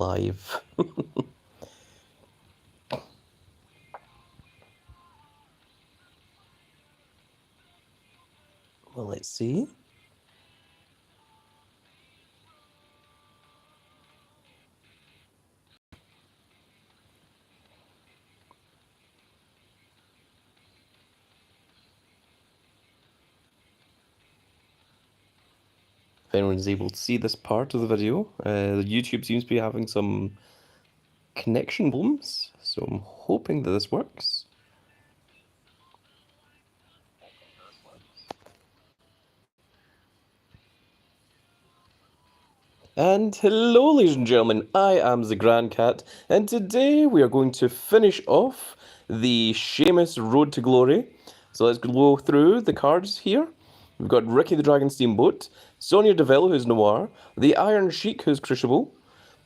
live. Well, let's see. If anyone's able to see this part of the video, YouTube seems to be having some connection problems, so I'm hoping that this works. And hello, ladies and gentlemen, I am the Grand Cat, and today we are going to finish off the Shaemus Road to Glory. So let's go through the cards here. We've got Ricky the Dragon Steamboat, Sonya Deville, who's Noir, the Iron Sheik, who's Crucible,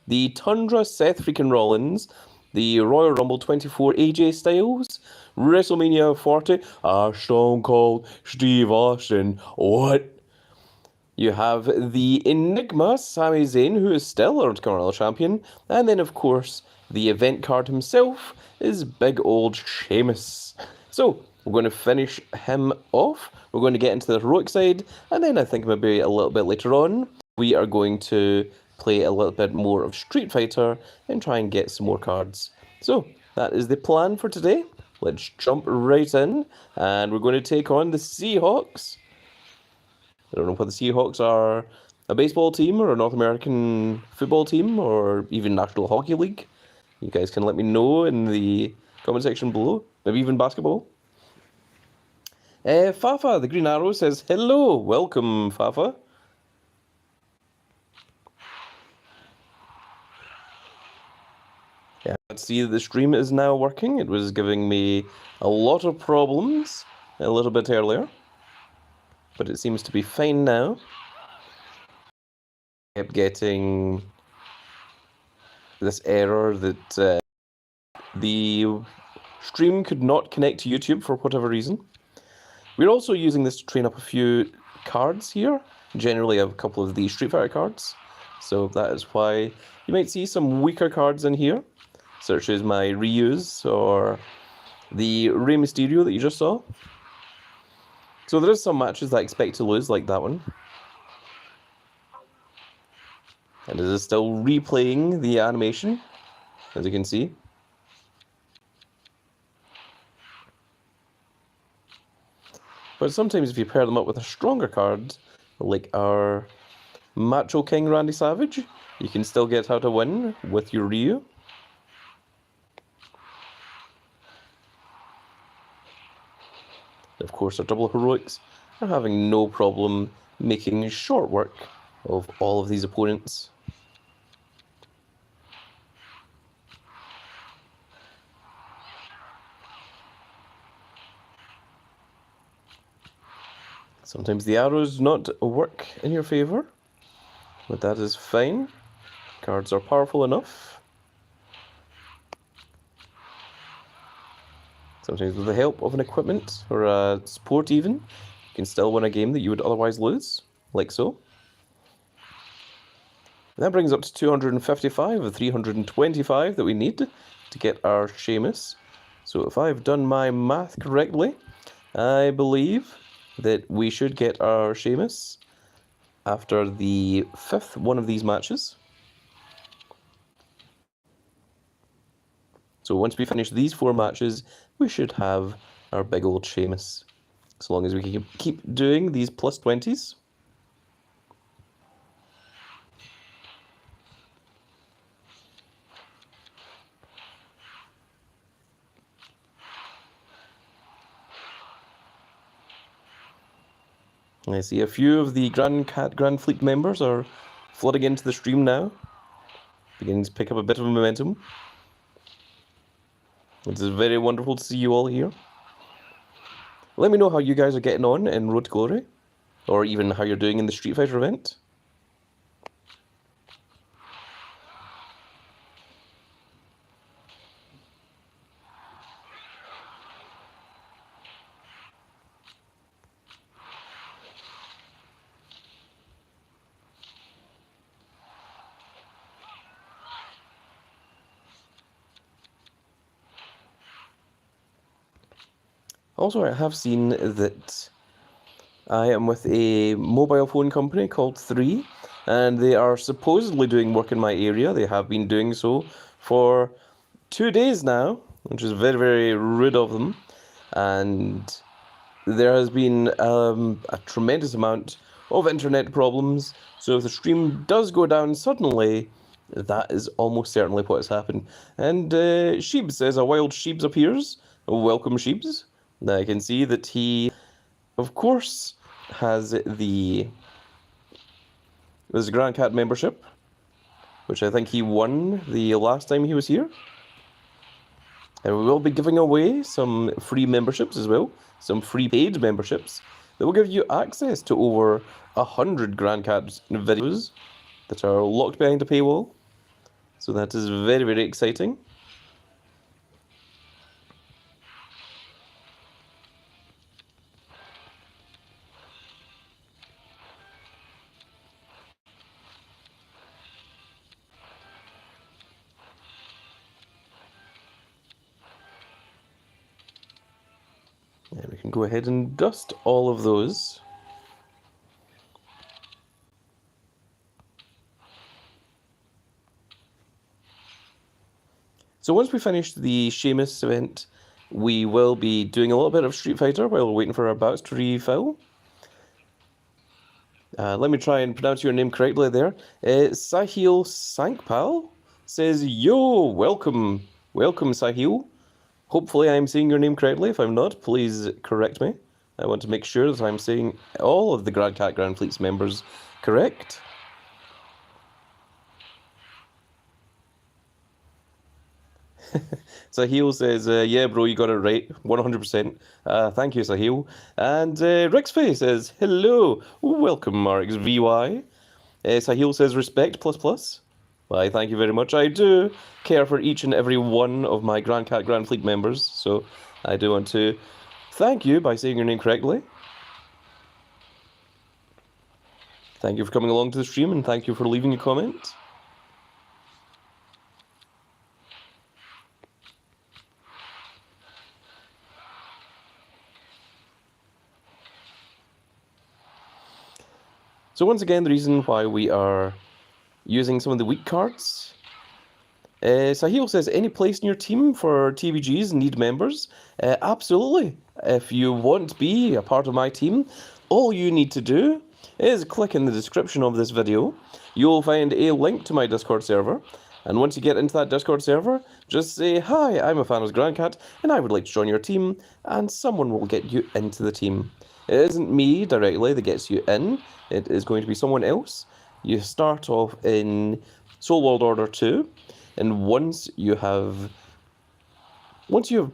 the Tundra Seth freaking Rollins, the Royal Rumble 24 AJ Styles, WrestleMania 40, Stone Cold Steve Austin. What? You have the Enigma, Sami Zayn, who is still Lord Carnal Champion, and then, of course, the event card himself is big old Shaemus. So, we're going to finish him off. We're going to get into the heroic side, and then I think maybe a little bit later on, we are going to play a little bit more of Street Fighter and try and get some more cards. So, that is the plan for today. Let's jump right in, and we're going to take on the Seahawks. I don't know what the Seahawks are, a baseball team or a North American football team or even National Hockey League. You guys can let me know in the comment section below. Maybe even basketball. Fafa, the Green Arrow, says, hello, welcome, Fafa. Yeah, let's see that the stream is now working. It was giving me a lot of problems a little bit earlier, but it seems to be fine now. I kept getting this error that the stream could not connect to YouTube for whatever reason. We're also using this to train up a few cards here. Generally, I have a couple of the Street Fighter cards, so that is why you might see some weaker cards in here, such as my Ryu's or the Rey Mysterio that you just saw. So there is some matches that I expect to lose, like that one. And it is still replaying the animation, as you can see. But sometimes if you pair them up with a stronger card, like our Macho King Randy Savage, you can still get how to win with your Ryu. Of course, our double heroics are having no problem making short work of all of these opponents. Sometimes the arrows not work in your favor, but that is fine. Cards are powerful enough. Sometimes with the help of an equipment or a support even, you can still win a game that you would otherwise lose, like so. And that brings up to 255 of 325 that we need to get our Shaemus. So if I've done my math correctly, I believe that we should get our Shaemus after the 5th one of these matches. So once we finish these 4 matches, we should have our big old Shaemus. As long as we can keep doing these plus 20s. I see a few of the Grand Fleet members are flooding into the stream now, beginning to pick up a bit of momentum. It is very wonderful to see you all here. Let me know how you guys are getting on in Road to Glory, or even how you're doing in the Street Fighter event. Also, I have seen that I am with a mobile phone company called 3, and they are supposedly doing work in my area. They have been doing so for 2 days now, which is very, very rude of them. And there has been a tremendous amount of internet problems. So if the stream does go down suddenly, that is almost certainly what has happened. And Sheebs says, a wild Sheebs appears. Welcome, Sheebs. I can see that he, of course, has this Grand Cat membership, which I think he won the last time he was here. And we will be giving away some free memberships as well, some free paid memberships that will give you access to over 100 Grand Cat videos that are locked behind a paywall. So that is very, very exciting. And we can go ahead and dust all of those. So once we finish the Shaemus event, we will be doing a little bit of Street Fighter while we're waiting for our bouts to refill. Let me try and pronounce your name correctly there. Sahil Sankpal says, yo, welcome. Welcome, Sahil. Hopefully I'm saying your name correctly. If I'm not, please correct me. I want to make sure that I'm saying all of the Grand Cat Grand Fleet's members correct. Sahil says, yeah, bro, you got it right. 100%. Thank you, Sahil. And Rixfay says, hello. Welcome, Marks VY. Sahil says, respect plus plus. Why, thank you very much. I do care for each and every one of my Grand Cat Grand Fleet members, so I do want to thank you by saying your name correctly. Thank you for coming along to the stream, and thank you for leaving a comment. So once again, the reason why we are using some of the weak cards. Sahil says, any place in your team for TVGs need members? Absolutely. If you want to be a part of my team, all you need to do is click in the description of this video. You'll find a link to my Discord server. And once you get into that Discord server, just say, hi, I'm a fan of Grandcat, and I would like to join your team, and someone will get you into the team. It isn't me directly that gets you in, it is going to be someone else. You start off in Soul World Order 2, and once you have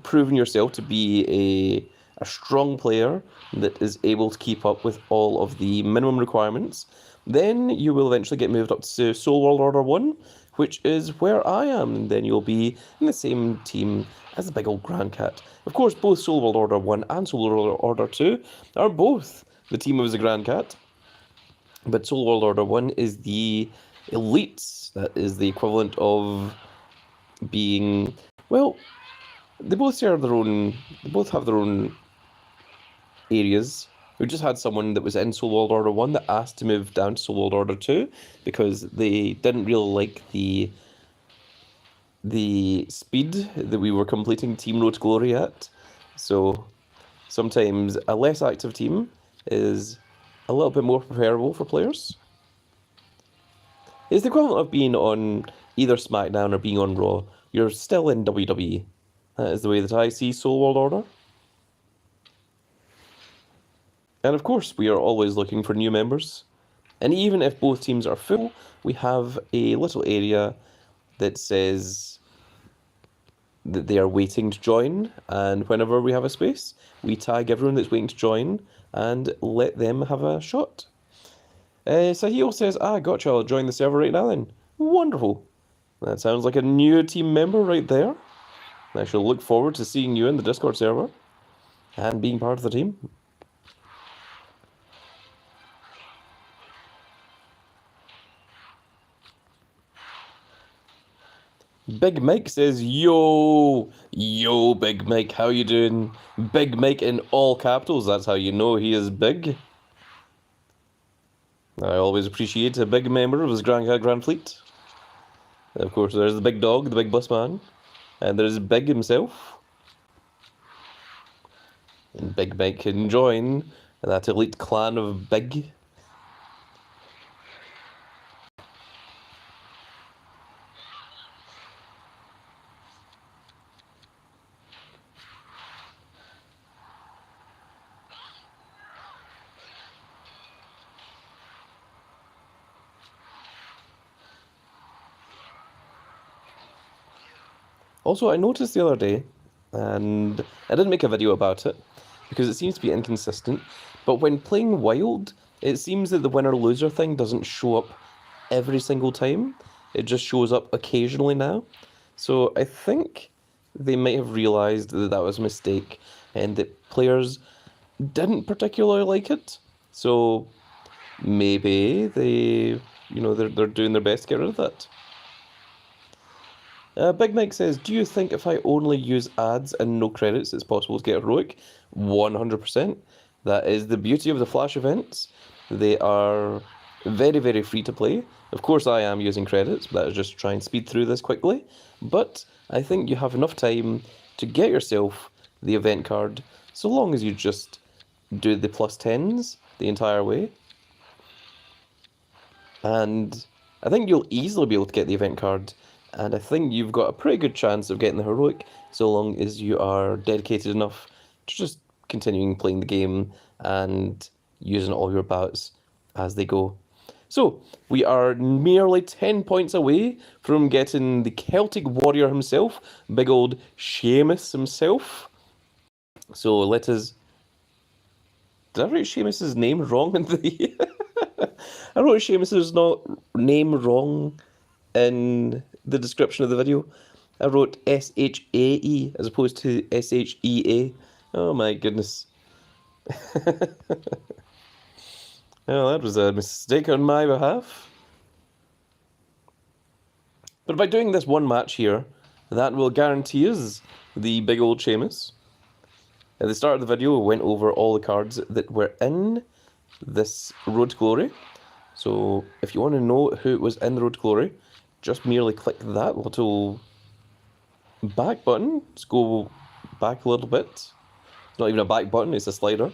proven yourself to be a strong player that is able to keep up with all of the minimum requirements, then you will eventually get moved up to Soul World Order 1, which is where I am, and then you'll be in the same team as the big old Grand Cat. Of course, both Soul World Order 1 and Soul World Order 2 are both the team of the Grand Cat, but Soul World Order 1 is the elites. That is the equivalent of being, well, they both have their own areas. We just had someone that was in Soul World Order 1 that asked to move down to Soul World Order 2 because they didn't really like the speed that we were completing Team Road to Glory at. So sometimes a less active team is a little bit more preferable for players. It's the equivalent of being on either SmackDown or being on Raw. You're still in WWE. That is the way that I see Soul World Order. And of course, we are always looking for new members. And even if both teams are full, we have a little area that says that they are waiting to join. And whenever we have a space, we tag everyone that's waiting to join and let them have a shot. Sahil says, gotcha, I'll join the server right now then. Wonderful. That sounds like a new team member right there. I shall look forward to seeing you in the Discord server and being part of the team. Big Mike says, yo, yo, Big Mike, how you doing? Big Mike in all capitals, that's how you know he is big. I always appreciate a big member of his Grand Fleet. And of course, there's the big dog, the big bus man, and there's Big himself. And Big Mike can join that elite clan of Big. Also, I noticed the other day, and I didn't make a video about it, because it seems to be inconsistent, but when playing Wild, it seems that the winner-loser thing doesn't show up every single time. It just shows up occasionally now. So I think they might have realised that that was a mistake, and that players didn't particularly like it. So maybe they're doing their best to get rid of that. Big Mike says, do you think if I only use ads and no credits, it's possible to get heroic? 100%. That is the beauty of the Flash events. They are very, very free to play. Of course, I am using credits, but that is just to try and speed through this quickly. But I think you have enough time to get yourself the event card, so long as you just do the +10s the entire way. And I think you'll easily be able to get the event card, and I think you've got a pretty good chance of getting the heroic, so long as you are dedicated enough to just continuing playing the game and using all your bouts as they go. So, we are merely 10 points away from getting the Celtic warrior himself, big old Shaemus himself. So let us... Did I write Shaemus's name wrong in the... I wrote Shaemus's name wrong in the description of the video. I wrote S-H-A-E as opposed to S-H-E-A. Oh my goodness. Well, that was a mistake on my behalf. But by doing this one match here, that will guarantee us the big old Shaemus. At the start of the video, we went over all the cards that were in this Road to Glory. So if you want to know who was in the Road to Glory, just merely click that little back button. Let's go back a little bit. It's not even a back button, it's a slider.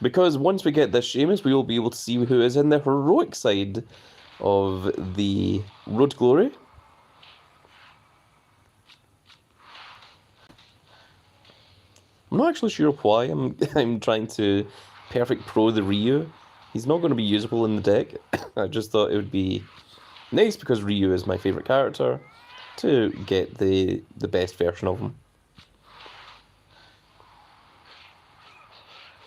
Because once we get this Shaemus, we will be able to see who is in the heroic side of the Road to Glory. I'm not actually sure why I'm trying to perfect pro the Ryu. He's not going to be usable in the deck. I just thought it would be nice, because Ryu is my favourite character, to get the best version of him.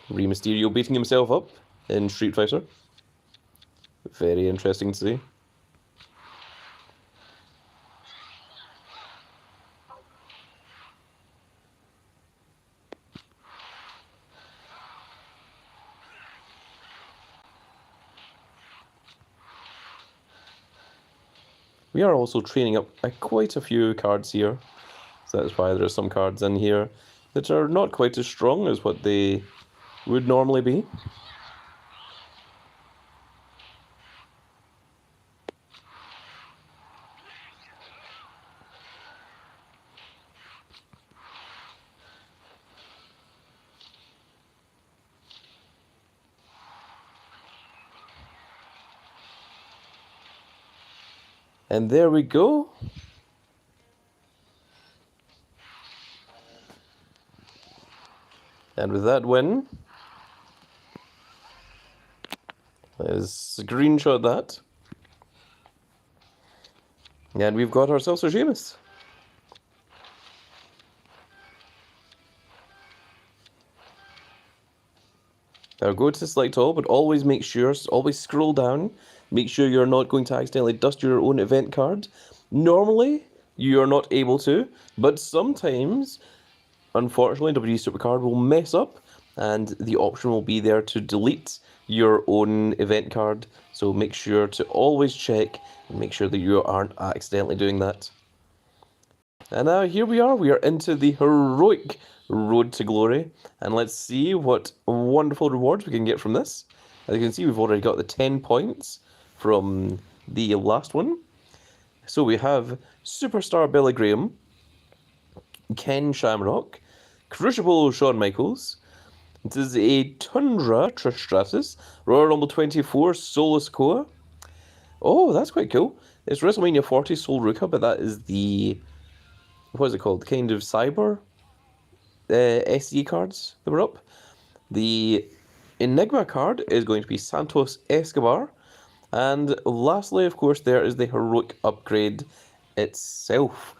Rey Mysterio beating himself up in Street Fighter. Very interesting to see. We are also training up quite a few cards here, so that's why there are some cards in here that are not quite as strong as what they would normally be. And there we go. And with that win, let's screenshot that. And we've got ourselves a Shaemus. Now go to select all, but always make sure, always scroll down. Make sure you're not going to accidentally dust your own event card. Normally, you are not able to, but sometimes, unfortunately, WWE Supercard will mess up, and the option will be there to delete your own event card. So make sure to always check and make sure that you aren't accidentally doing that. And now here we are into the heroic road to glory. And let's see what wonderful rewards we can get from this. As you can see, we've already got the 10 points from the last one. So we have Superstar Billy Graham, Ken Shamrock, Crucible Shawn Michaels. It is a Tundra Trish Stratus, Royal Rumble 24 Solo Sikoa. Oh, that's quite cool. It's WrestleMania 40 Sol Ruka, but that is the, what is it called? Kind of cyber SD cards that were up. The Enigma card is going to be Santos Escobar. And lastly, of course, there is the heroic upgrade itself.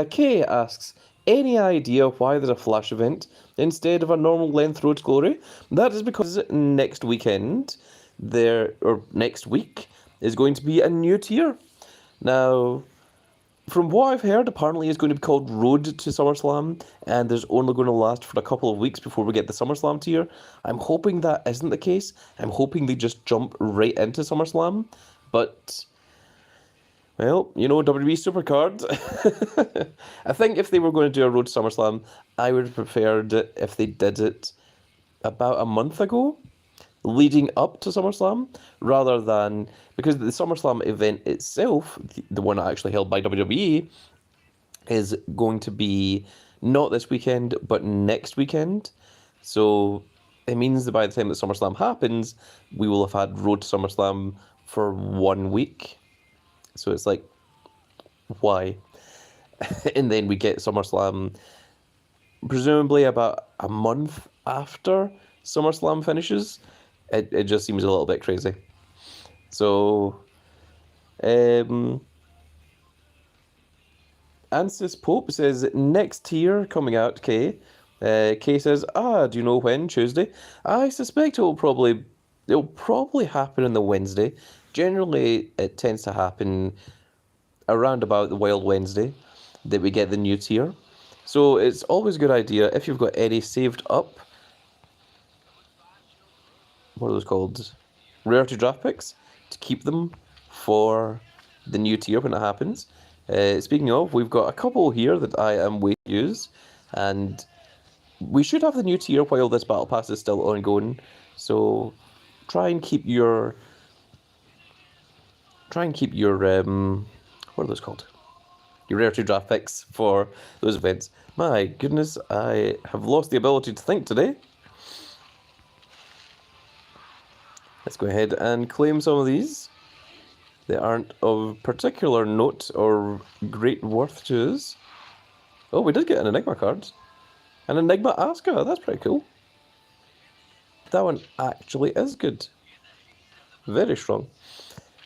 Kay asks, any idea why there's a flash event instead of a normal length road to glory? That is because next weekend, next week, is going to be a new tier. Now, from what I've heard, apparently it's going to be called Road to SummerSlam, and there's only going to last for a couple of weeks before we get the SummerSlam tier. I'm hoping that isn't the case. I'm hoping they just jump right into SummerSlam, but, well, you know, WWE Supercard. I think if they were going to do a Road to SummerSlam, I would have preferred it if they did it about a month ago, leading up to SummerSlam, rather than, because the SummerSlam event itself, the one actually held by WWE, is going to be not this weekend, but next weekend. So it means that by the time that SummerSlam happens, we will have had Road to SummerSlam for 1 week. So it's like, why? And then we get SummerSlam presumably about a month after SummerSlam finishes. It just seems a little bit crazy. So, Ansis Pope says, next tier coming out, Kay. Kay says, do you know when? Tuesday? I suspect it'll probably happen on the Wednesday. Generally, it tends to happen around about the Wild Wednesday that we get the new tier. So it's always a good idea, if you've got any saved up, what are those called? Rarity draft picks, to keep them for the new tier when it happens. Speaking of, we've got a couple here that I am waiting to use, and we should have the new tier while this battle pass is still ongoing. So try and keep your what are those called? Your rarity draft picks for those events. My goodness, I have lost the ability to think today. Let's go ahead and claim some of these. They aren't of particular note or great worth to us. Oh, we did get an Enigma card. An Enigma Asuka, that's pretty cool. That one actually is good. Very strong.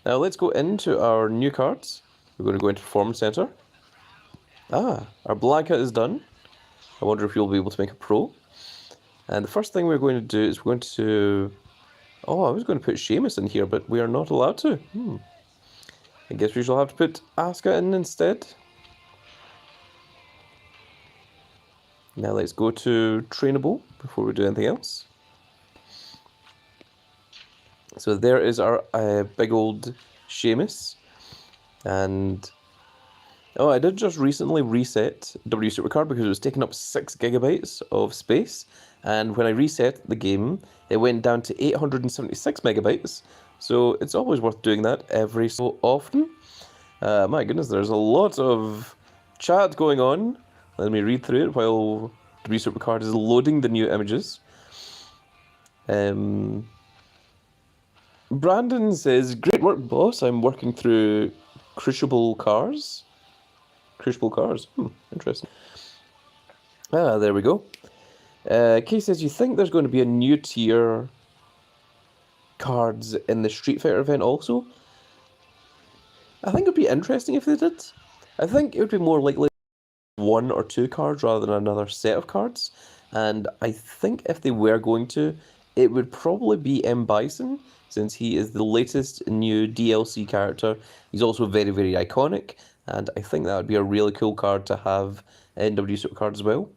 Now let's go into our new cards. We're going to go into Performance Center. Our Blanca is done. I wonder if you'll be able to make a pro. And the first thing we're going to do is we're going to... Oh, I was going to put Shaemus in here, but we are not allowed to. I guess we shall have to put Asuka in instead. Now let's go to Trainable before we do anything else. So there is our big old Shaemus. And... oh, I did just recently reset W Supercard because it was taking up 6 gigabytes of space. And when I reset the game, it went down to 876 megabytes. So it's always worth doing that every so often. My goodness, there's a lot of chat going on. Let me read through it while W Supercard is loading the new images. Brandon says, great work, boss. I'm working through Crucible Cars. Crucible Cars. Interesting. There we go. Kay says, you think there's going to be a new tier cards in the Street Fighter event also? I think it would be interesting if they did. I think it would be more likely 1 or 2 cards rather than another set of cards. And I think if they were going to, it would probably be M. Bison, since he is the latest new DLC character. He's also very, very iconic. And I think that would be a really cool card to have in W Supercard as well.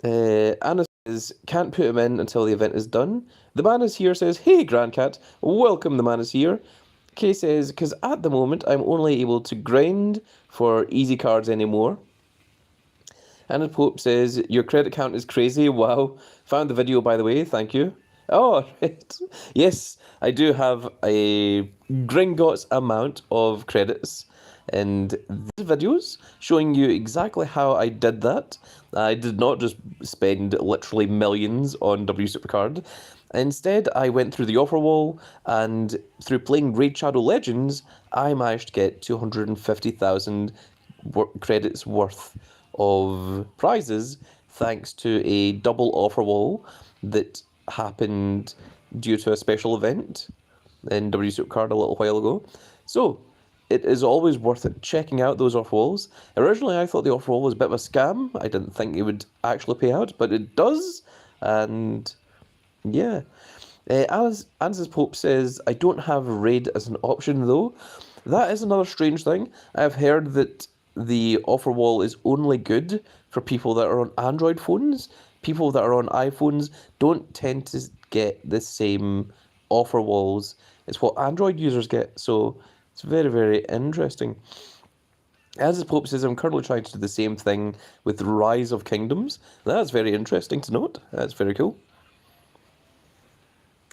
Anna says, can't put him in until the event is done. The man is here says, hey, Grandcat, welcome, the man is here. Kay says, because at the moment I'm only able to grind for easy cards anymore. Anna Pope says, your credit count is crazy. Wow. Found the video, by the way. Thank you. Oh, right. Yes, I do have a Gringotts amount of credits and these videos showing you exactly how I did that. I did not just spend literally millions on W Supercard. Instead, I went through the offer wall, and through playing Raid Shadow Legends, I managed to get 250,000 credits worth of prizes thanks to a double offer wall that happened due to a special event in W Supercard a little while ago. So it is always worth it checking out those offer walls. Originally, I thought the offer wall was a bit of a scam. I didn't think it would actually pay out, but it does. And yeah. As Ansys Pope says, I don't have raid as an option though. That is another strange thing. I've heard that the offer wall is only good for people that are on Android phones. People that are on iPhones don't tend to get the same offer walls. It's what Android users get, so it's very, very interesting. As the Pope says, I'm currently trying to do the same thing with Rise of Kingdoms. That's very interesting to note. That's very cool.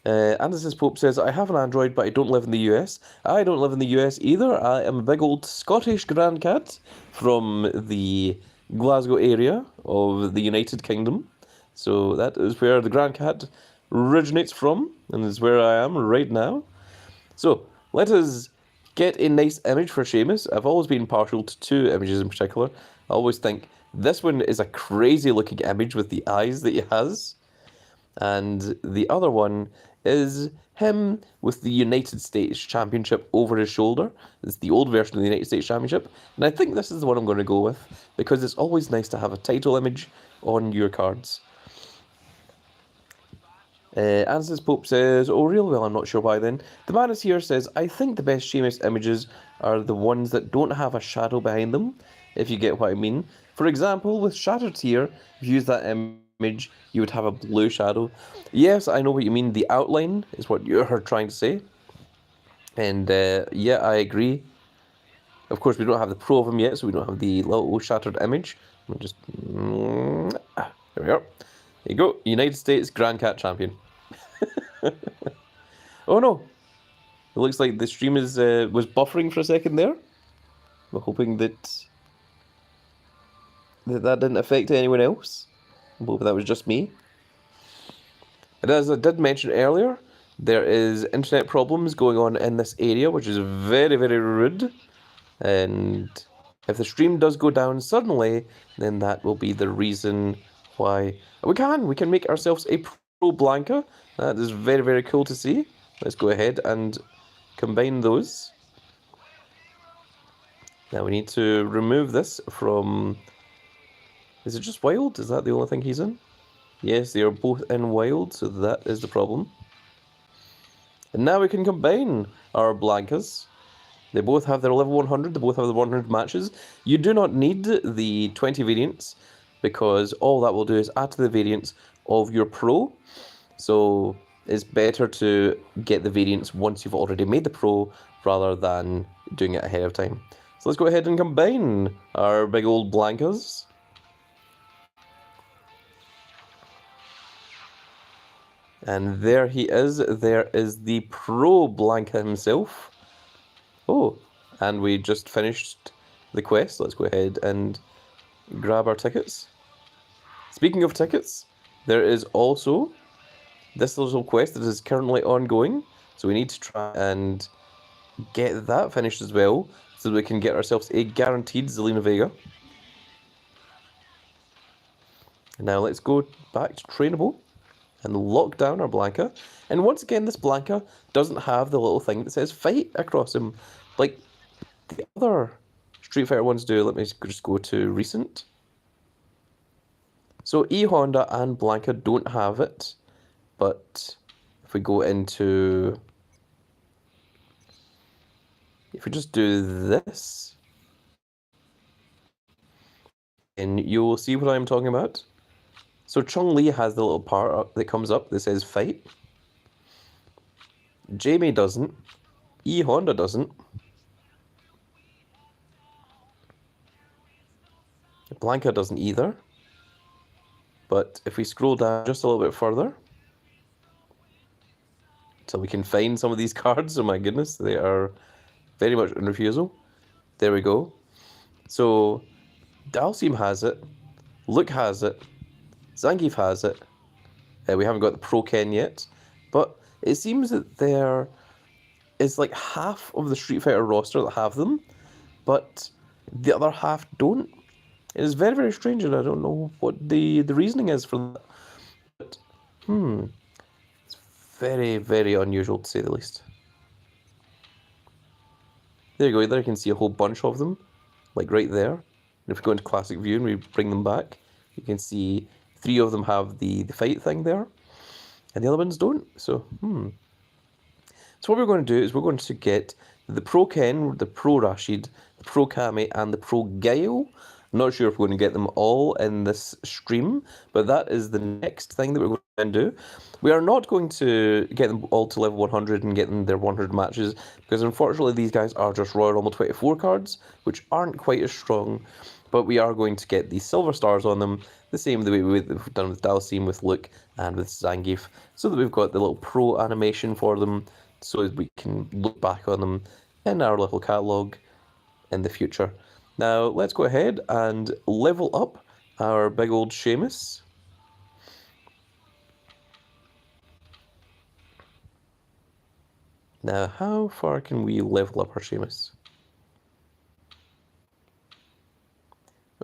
Anderson's Pope says, I have an Android, but I don't live in the US. I don't live in the US either. I am a big old Scottish grandcat from the Glasgow area of the United Kingdom. So that is where the grandcat originates from, and is where I am right now. So let us get a nice image for Shaemus. I've always been partial to two images in particular. I always think this one is a crazy looking image with the eyes that he has. And the other one is him with the United States Championship over his shoulder. It's the old version of the United States Championship. And I think this is the one I'm going to go with, because it's always nice to have a title image on your cards. Ansys Pope says, oh, real well, I'm not sure why then. The man is here says, I think the best Shaemus images are the ones that don't have a shadow behind them, if you get what I mean. For example, with Shattered Tier, if you use that image, you would have a blue shadow. Yes, I know what you mean. The outline is what you're trying to say. And yeah, I agree. Of course, we don't have the pro of him yet, so we don't have the little shattered image. We'll just... there we are. There you go. United States Grand Cat Champion. Oh no! It looks like the stream is was buffering for a second there. We're hoping that that didn't affect anyone else. I'm hoping that was just me. And as I did mention earlier, there is internet problems going on in this area, which is very, very rude. And if the stream does go down suddenly, then that will be the reason why. We can make ourselves a Pro Blanca. That is very, very cool to see. Let's go ahead and combine those. Now we need to remove this from... Is it just wild? Is that the only thing he's in? Yes, they are both in wild, so that is the problem. And now we can combine our Blancas. They both have their level 100, they both have the 100 matches. You do not need the 20 variants, because all that will do is add to the variants of your Pro. So it's better to get the variants once you've already made the Pro, rather than doing it ahead of time. So let's go ahead and combine our big old Blancas. And there he is. There is the Pro Blanca himself. Oh, and we just finished the quest. Let's go ahead and grab our tickets. Speaking of tickets, there is also this little quest that is currently ongoing. So we need to try and get that finished as well, so that we can get ourselves a guaranteed Zelina Vega. Now let's go back to Trainable and lock down our Blanca. And once again, this Blanca doesn't have the little thing that says fight across him, like the other Street Fighter ones do. Let me just go to recent. So E-Honda and Blanca don't have it, but if we go into... If we just do this, and you will see what I'm talking about. So Chun-Li has the little part that comes up that says fight. Jamie doesn't. E Honda doesn't. Blanca doesn't either. But if we scroll down just a little bit further, so we can find some of these cards, oh my goodness, they are very much in refusal. There we go. So Dalsim has it, Luke has it, Zangief has it. We haven't got the Pro Ken yet, but it seems that there is like half of the Street Fighter roster that have them, but the other half don't. It is very, very strange, and I don't know what the reasoning is for that. But, it's very, very unusual to say the least. There you go, there you can see a whole bunch of them, like right there. And if we go into classic view and we bring them back, you can see 3 of them have the fight thing there, and the other ones don't. So, So what we're going to do is we're going to get the Pro Ken, the Pro Rashid, the Pro Kami, and the Pro Gaio. I'm not sure if we're going to get them all in this stream, but that is the next thing that we're going to do. We are not going to get them all to level 100 and get them their 100 matches, because unfortunately these guys are just Royal Rumble 24 cards, which aren't quite as strong, but we are going to get the silver stars on them, the same the way we've done with Dalsim, with Luke, and with Zangief, so that we've got the little pro animation for them, so we can look back on them in our little catalogue in the future. Now, let's go ahead and level up our big old Shaemus. Now, how far can we level up our Shaemus?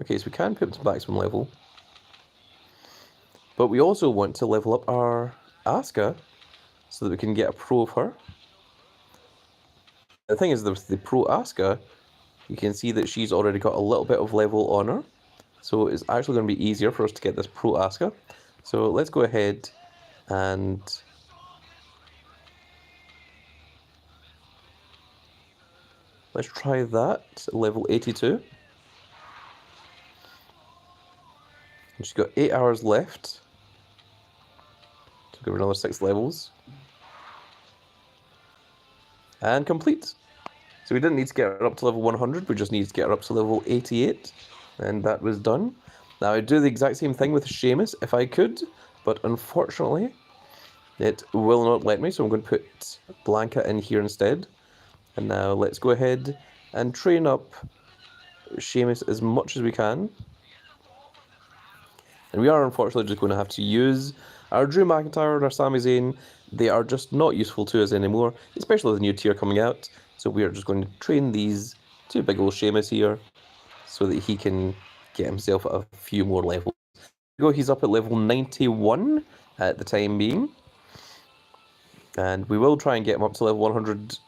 Okay, so we can put him to maximum level. But we also want to level up our Asuka so that we can get a pro of her. The thing is, with the Pro Asuka, you can see that she's already got a little bit of level on her. So it's actually going to be easier for us to get this Pro Asuka. So let's go ahead and let's try that, level 82. And she's got 8 hours left. So give her another 6 levels. And complete. So we didn't need to get her up to level 100, we just needed to get her up to level 88. And that was done. Now I'd do the exact same thing with Shaemus if I could, but unfortunately it will not let me, so I'm going to put Blanca in here instead. And now let's go ahead and train up Shaemus as much as we can. And we are unfortunately just going to have to use our Drew McIntyre and our Sami Zayn. They are just not useful to us anymore, especially with the new tier coming out. So we are just going to train these 2 big old Shaemus here so that he can get himself a few more levels. He's up at level 91 at the time being. And we will try and get him up to level 100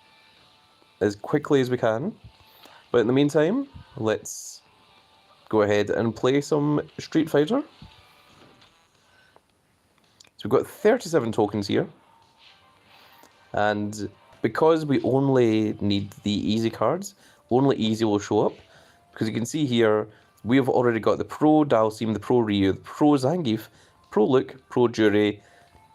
as quickly as we can. But in the meantime, let's go ahead and play some Street Fighter. So we've got 37 tokens here. And because we only need the easy cards, only easy will show up. Because you can see here, we have already got the Pro Dalsim, the Pro Ryu, the Pro Zangief, Pro Luke, Pro Jury,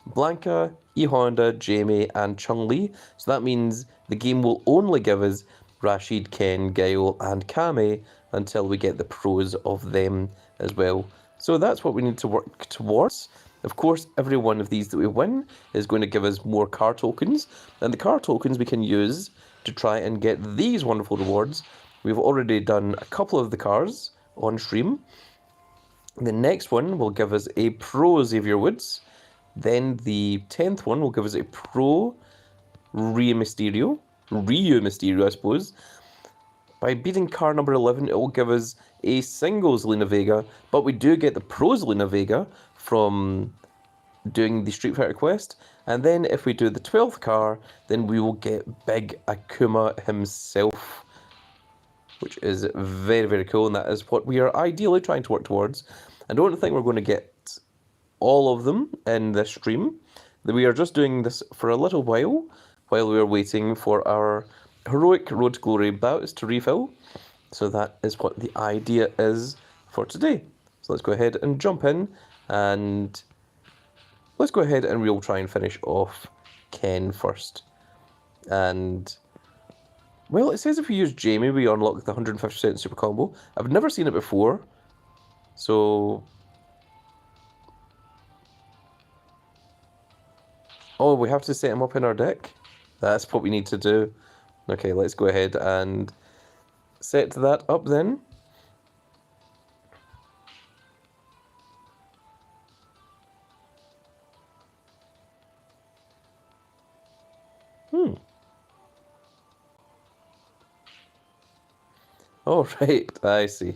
Blanca, E Honda, Jamie, and Chun-Li. So that means the game will only give us Rashid, Ken, Gaio, and Kami until we get the pros of them as well. So that's what we need to work towards. Of course, every one of these that we win is going to give us more car tokens, and the car tokens we can use to try and get these wonderful rewards. We've already done a couple of the cars on stream. The next one will give us a Pro Xavier Woods. Then the 10th one will give us a Pro Ryu Mysterio, I suppose. By beating car number 11, it will give us a single Zelina Vega, but we do get the Pro Zelina Vega from doing the Street Fighter quest. And then if we do the 12th car, then we will get Big Akuma himself, which is very, very cool, and that is what we are ideally trying to work towards. I don't think we're going to get all of them in this stream. We are just doing this for a little while we are waiting for our heroic Road to Glory bouts to refill. So that is what the idea is for today. So let's go ahead and jump in And let's go ahead and we'll try and finish off Ken first. And, well, it says if we use Jamie, we unlock the 150% super combo. I've never seen it before, so... Oh, we have to set him up in our deck? That's what we need to do. Okay, let's go ahead and set that up then. Oh, right, I see.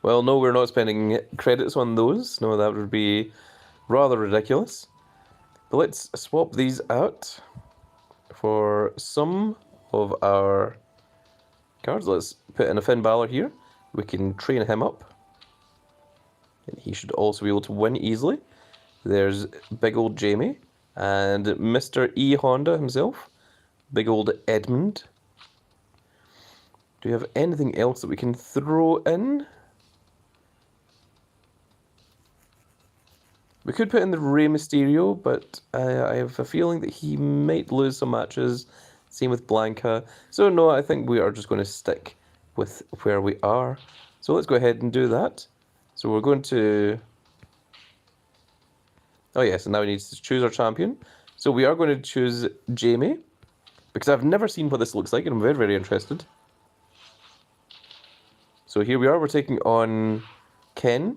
Well, no, we're not spending credits on those. No, that would be rather ridiculous. But let's swap these out for some of our cards. Let's put in a Finn Balor here. We can train him up. And he should also be able to win easily. There's big old Jamie and Mr. E. Honda himself. Big old Edmund. Do we have anything else that we can throw in? We could put in the Rey Mysterio, but I have a feeling that he might lose some matches. Same with Blanca. So no, I think we are just going to stick with where we are. So let's go ahead and do that. So we're going to... Oh yes, and now we need to choose our champion. So we are going to choose Jamie, because I've never seen what this looks like, and I'm very, very interested. So here we are, we're taking on Ken.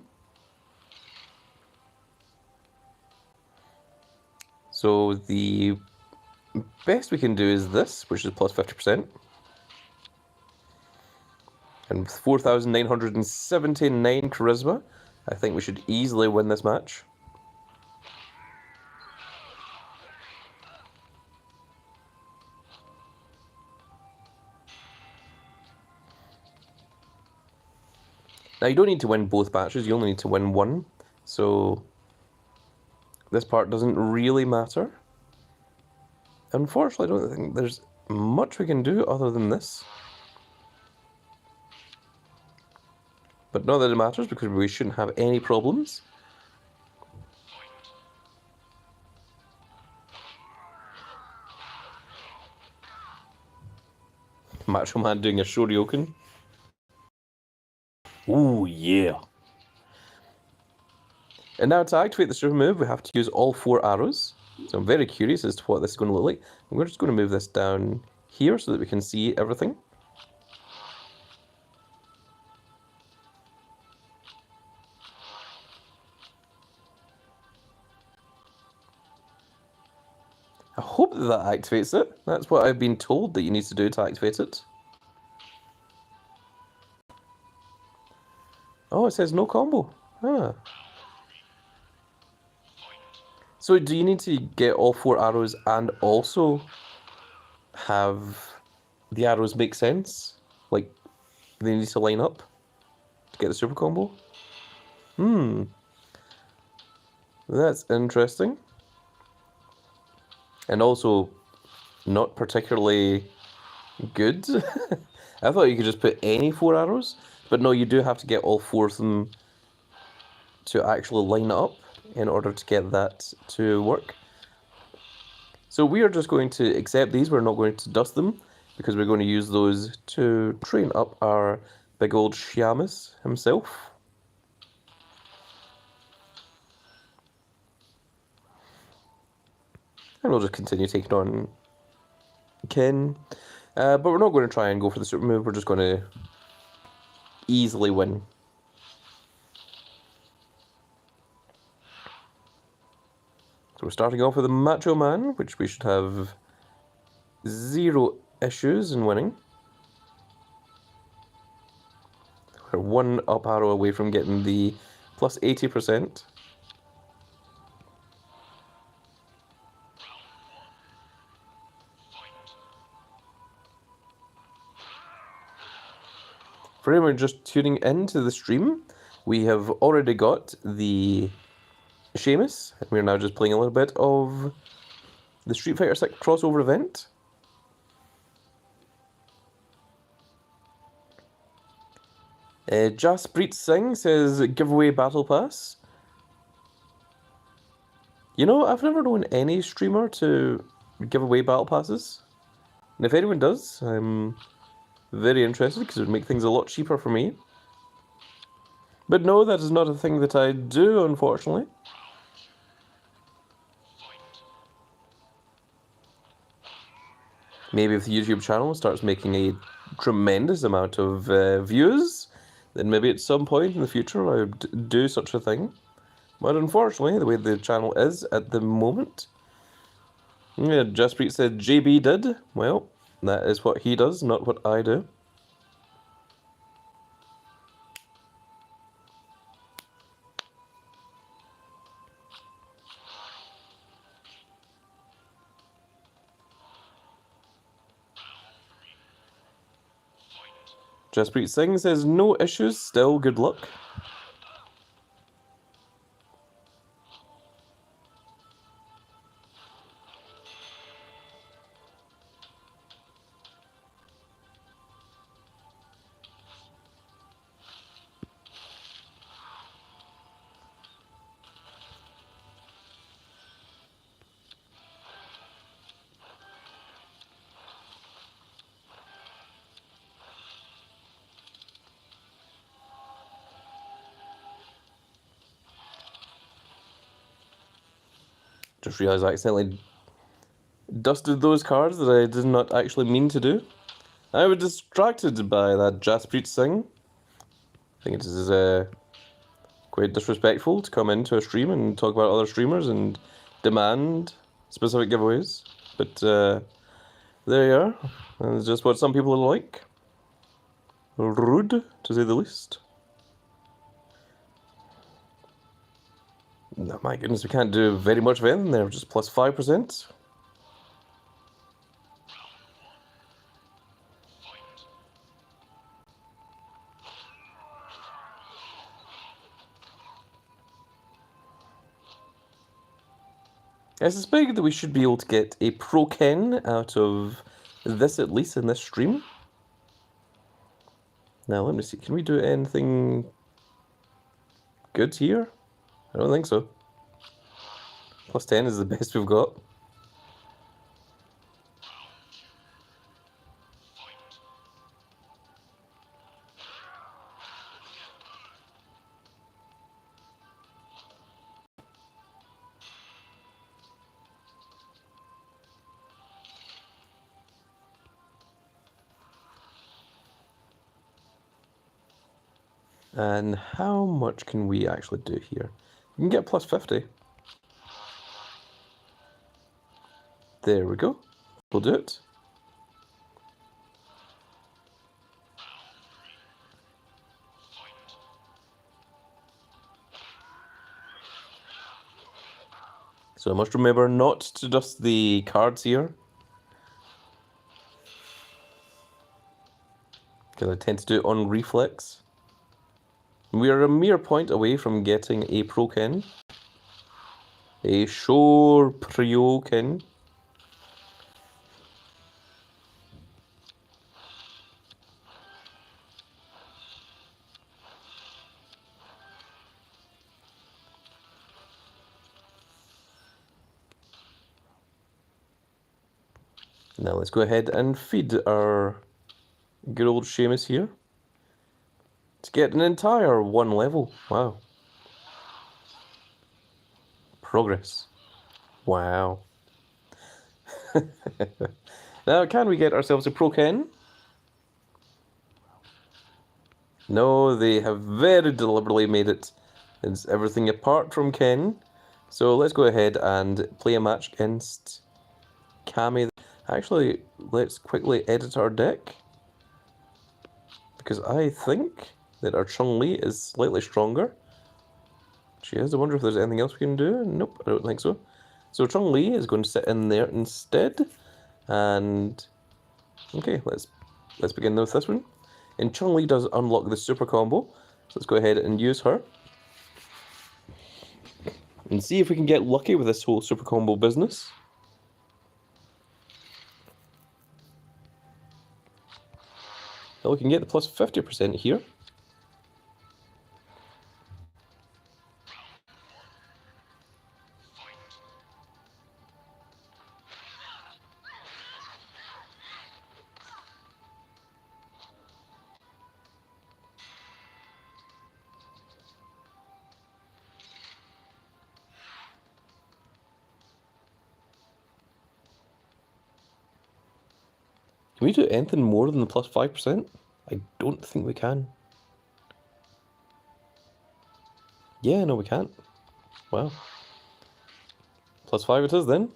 So the best we can do is this, which is plus 50%. And with 4,979 charisma, I think we should easily win this match. Now, you don't need to win both matches, you only need to win one. So, this part doesn't really matter. Unfortunately, I don't think there's much we can do other than this. But not that it matters, because we shouldn't have any problems. Macho Man doing a Shoryuken. Ooh, yeah. And now to activate the super move, we have to use all 4 arrows. So I'm very curious as to what this is going to look like. And we're just going to move this down here so that we can see everything. I hope that activates it. That's what I've been told that you need to do to activate it. Oh, it says no combo. Ah. So do you need to get all 4 arrows and also have the arrows make sense? Like, they need to line up to get the super combo? That's interesting. And also, not particularly good. I thought you could just put any 4 arrows, but no, you do have to get all 4 of them to actually line up in order to get that to work. So we are just going to accept these, we're not going to dust them, because we're going to use those to train up our big old Shaemus himself. And we'll just continue taking on Ken. But we're not going to try and go for the super move, we're just going to easily win. So we're starting off with a Macho Man, which we should have 0 issues in winning. We're 1 up arrow away from getting the plus 80%. For anyone just tuning into the stream, we have already got the Shaemus, and we're now just playing a little bit of the Street Fighter 6 crossover event. Jaspreet Singh says, giveaway battle pass. You know, I've never known any streamer to give away battle passes. And if anyone does, I'm very interested because it would make things a lot cheaper for me. But no, that is not a thing that I do, unfortunately. Maybe if the YouTube channel starts making a tremendous amount of views, then maybe at some point in the future I would do such a thing. But unfortunately, the way the channel is at the moment... Yeah, Jaspreet said JB did. Well, that is what he does, not what I do. Jaspreet Singh says no issues, still good luck. Just realised I accidentally dusted those cards that I did not actually mean to do. I was distracted by that Jaspreet Singh. I think it is quite disrespectful to come into a stream and talk about other streamers and demand specific giveaways. But there you are. It's just what some people are like. Rude, to say the least. Oh my goodness, we can't do very much of anything there, just plus 5%. I suspect that we should be able to get a Pro Ken out of this, at least in this stream. Now, let me see, can we do anything good here? I don't think so. Plus 10 is the best we've got. And how much can we actually do here? We can get plus 50. There we go. We'll do it. So I must remember not to dust the cards here, because I tend to do it on reflex. We are a mere point away from getting a Pro-Ken. A Shore Pro-Ken. Now let's go ahead and feed our good old Shaemus here to get an entire 1 level. Wow. Progress. Wow. Now, can we get ourselves a Pro-Ken? No, they have very deliberately made it. It's everything apart from Ken. So let's go ahead and play a match against Kami. Actually, let's quickly edit our deck, because I think that our Chun-Li is slightly stronger. She is. I wonder if there's anything else we can do. Nope, I don't think so. So Chun-Li is going to sit in there instead. And okay, let's begin with this one. And Chun-Li does unlock the super combo. So let's go ahead and use her. And see if we can get lucky with this whole super combo business. Well, we can get the plus 50% here. Can we do anything more than the plus 5%? I don't think we can. Yeah, no, we can't. Wow. Plus 5 it is then.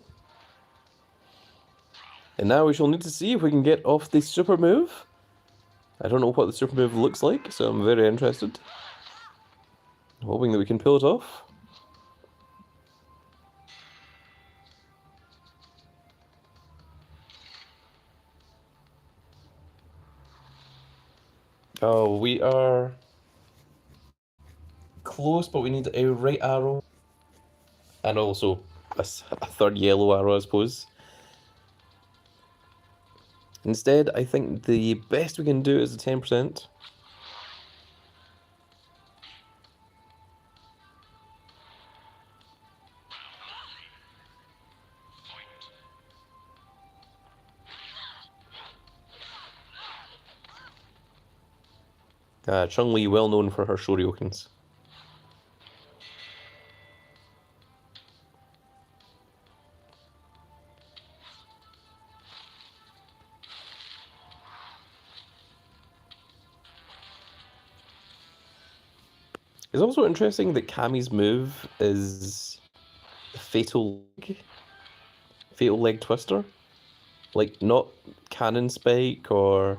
And now we shall need to see if we can get off the super move. I don't know what the super move looks like, so I'm very interested. I'm hoping that we can pull it off. Oh, we are close, but we need a right arrow. And also a third yellow arrow, I suppose. Instead, I think the best we can do is a 10%. Chun-Li, well known for her shoryukens. It's also interesting that Kami's move is fatal leg twister. Like, not cannon spike or...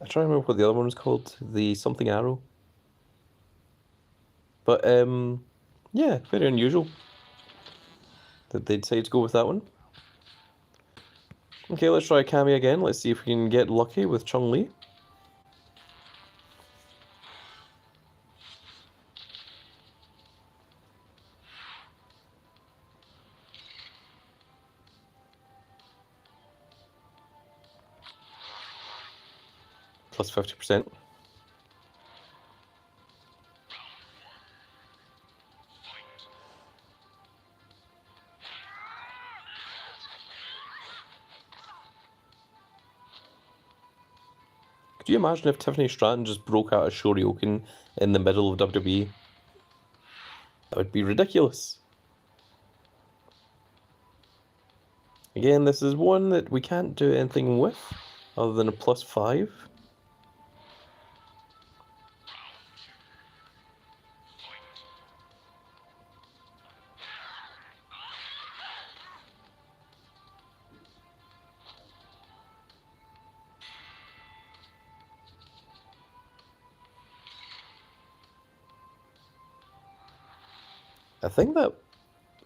I try to remember what the other one was called. The something arrow. But, yeah, very unusual that they decided to go with that one. Okay, let's try Kami again. Let's see if we can get lucky with Chun-Li. Plus 50%. Could you imagine if Tiffany Stratton just broke out a Shoryuken in the middle of WWE? That would be ridiculous. Again, this is one that we can't do anything with other than a plus 5.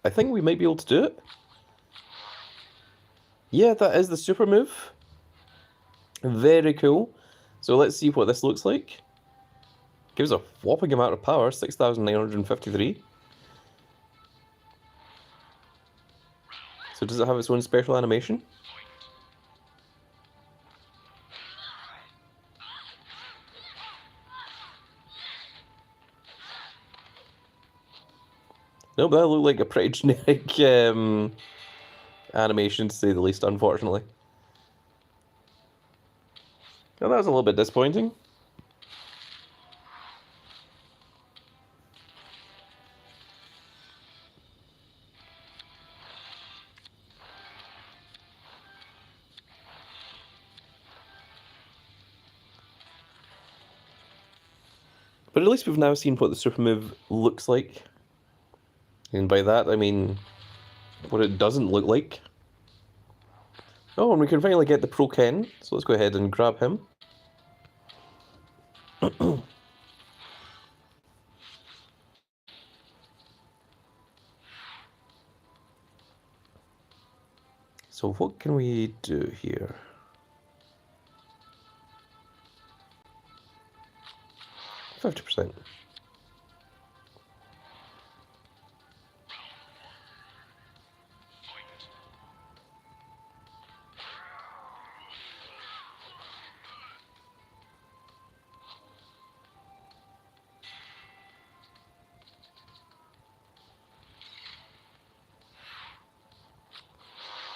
I think we might be able to do it. Yeah, that is the super move. Very cool. So let's see what this looks like. Gives a whopping amount of power, 6,953. So does it have its own special animation? Nope, that looked like a pretty generic animation, to say the least, unfortunately. Now, that was a little bit disappointing. But at least we've now seen what the super move looks like. And by that, I mean what it doesn't look like. Oh, and we can finally get the Pro Ken, so let's go ahead and grab him. So what can we do here? %.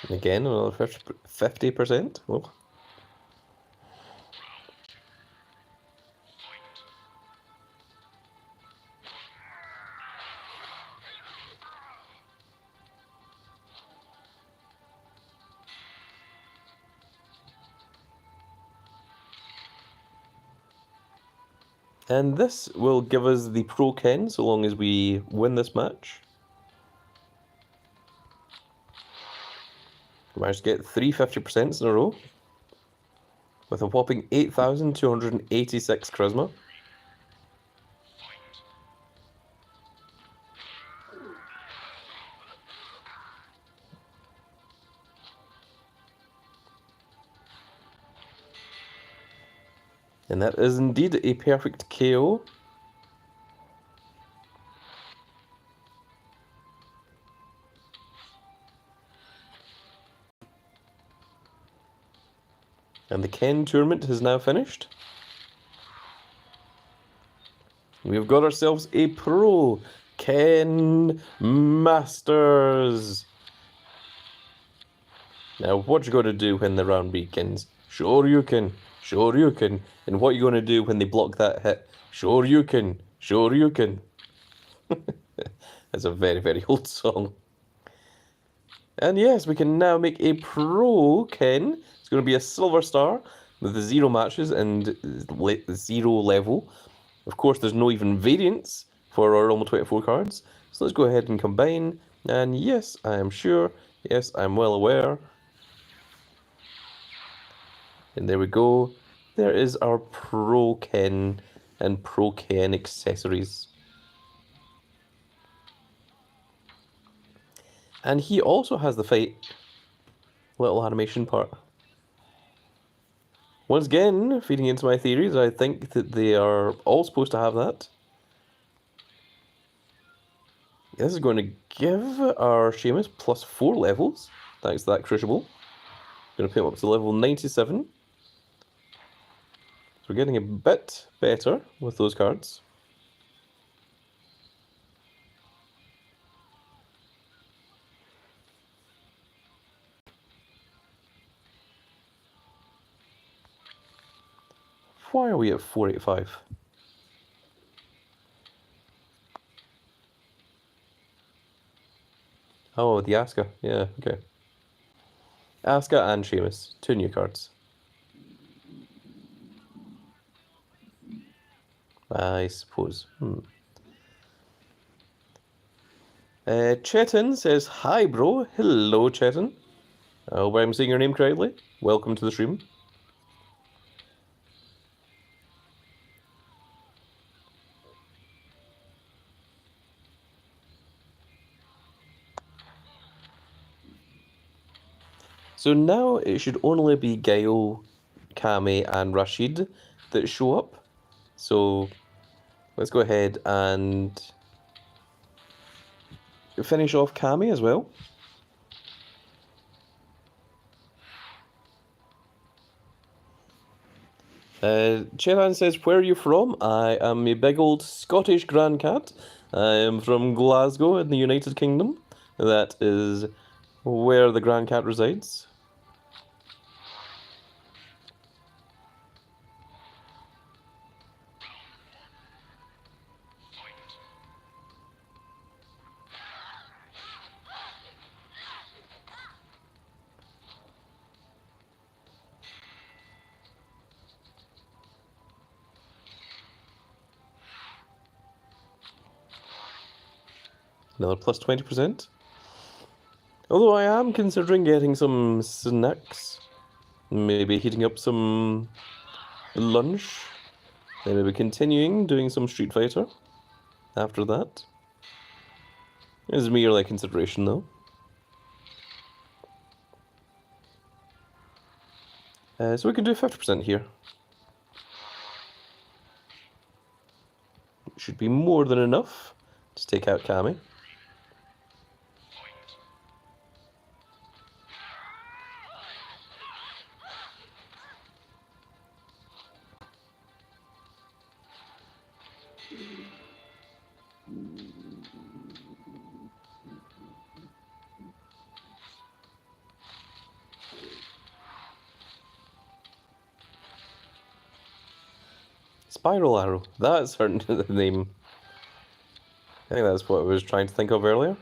And again, another 50%. Oh. And this will give us the Pro Ken so long as we win this match. We managed to get 350% in a row with a whopping 8,286 charisma. And that is indeed a perfect KO. And the Ken tournament has now finished. We've got ourselves a Pro Ken Masters. Now, what you got to do when the round begins? Sure you can. Sure you can. And what you going to do when they block that hit? Sure you can. Sure you can. That's a very, very old song. And yes, we can now make a Pro Ken. It's going to be a silver star with 0 matches and 0 level. Of course, there's no even variants for our Realm 24 cards. So let's go ahead and combine. And yes, I am sure. Yes, I'm well aware. And there we go. There is our Pro Ken and Pro Ken accessories. And he also has the fight little animation part. Once again, feeding into my theories, I think that they are all supposed to have that. This is going to give our Shaemus plus 4 levels, thanks to that Crucible. Going to put him up to level 97. So we're getting a bit better with those cards. Why are we at 485? Oh, the Asuka. Yeah, okay. Asuka and Shaemus. 2 new cards. I suppose. Chetan says, hi bro. Hello, Chetan. I hope I'm saying your name correctly. Welcome to the stream. So now it should only be Gaio, Kami, and Rashid that show up. So let's go ahead and finish off Kami as well. Chetan says, where are you from? I am a big old Scottish grand cat. I am from Glasgow in the United Kingdom. That is where the grand cat resides. Another plus 20%. Although I am considering getting some snacks. Maybe heating up some lunch. Then maybe continuing doing some Street Fighter after that. It's merely consideration though. So we can do 50% here. Should be more than enough to take out Kami. Spiral Arrow. That's her name. I think that's what I was trying to think of earlier.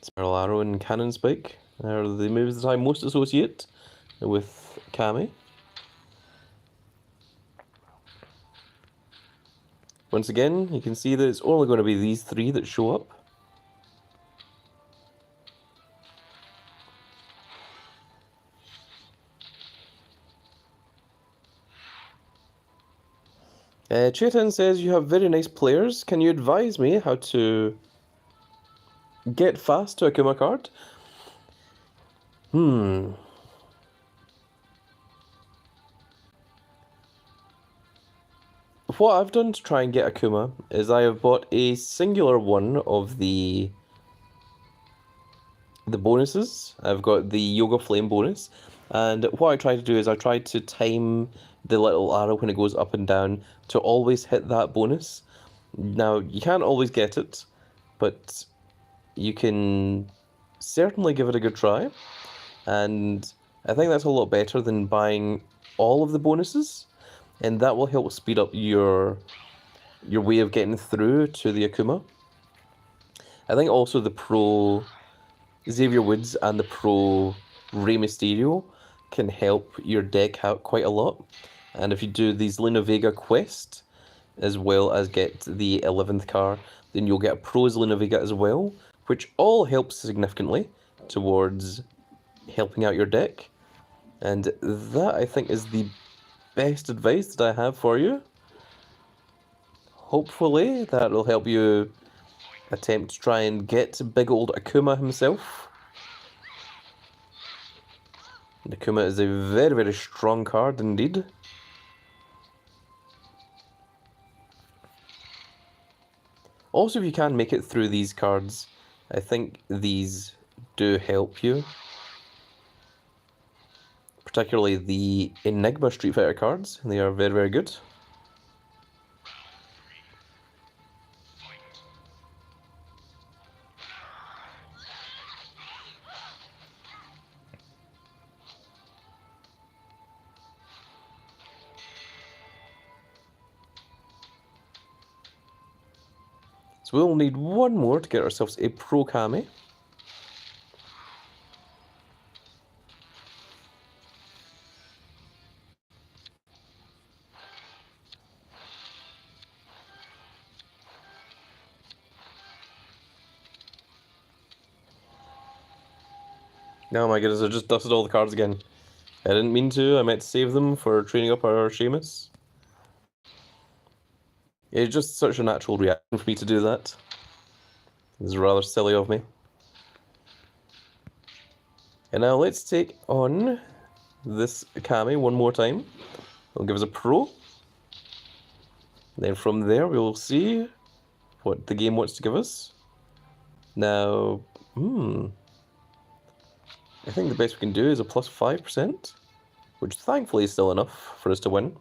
Spiral Arrow and Cannon Spike are the moves that I most associate with Kami. Once again, you can see that it's only going to be these three that show up. Chetan says, you have very nice players. Can you advise me how to get fast to Akuma card? What I've done to try and get Akuma is I have bought a singular one of the bonuses. I've got the Yoga Flame bonus, and what I try to do is I try to time the little arrow when it goes up and down to always hit that bonus. Now, you can't always get it, but you can certainly give it a good try, and I think that's a lot better than buying all of the bonuses, and that will help speed up your way of getting through to the Akuma. I think also the Pro Xavier Woods and the Pro Rey Mysterio can help your deck out quite a lot. And if you do these Luna Vega quest, as well as get the 11th car, then you'll get a Pro's Luna Vega as well, which all helps significantly towards helping out your deck. And that, I think, is the best advice that I have for you. Hopefully that will help you attempt to try and get big old Akuma himself. Akuma is a very, very strong card indeed. Also, if you can make it through these cards, I think these do help you. Particularly the Enigma Street Fighter cards. They are very, very good. So we'll need one more to get ourselves a Pro Kami. Oh my goodness, I just dusted all the cards again. I didn't mean to, I meant to save them for training up our Shaemus. It's just such a natural reaction for me to do that. It's rather silly of me. And now let's take on this Kami one more time. It'll give us a Pro. Then from there we will see what the game wants to give us. Now, I think the best we can do is a plus 5%, which thankfully is still enough for us to win.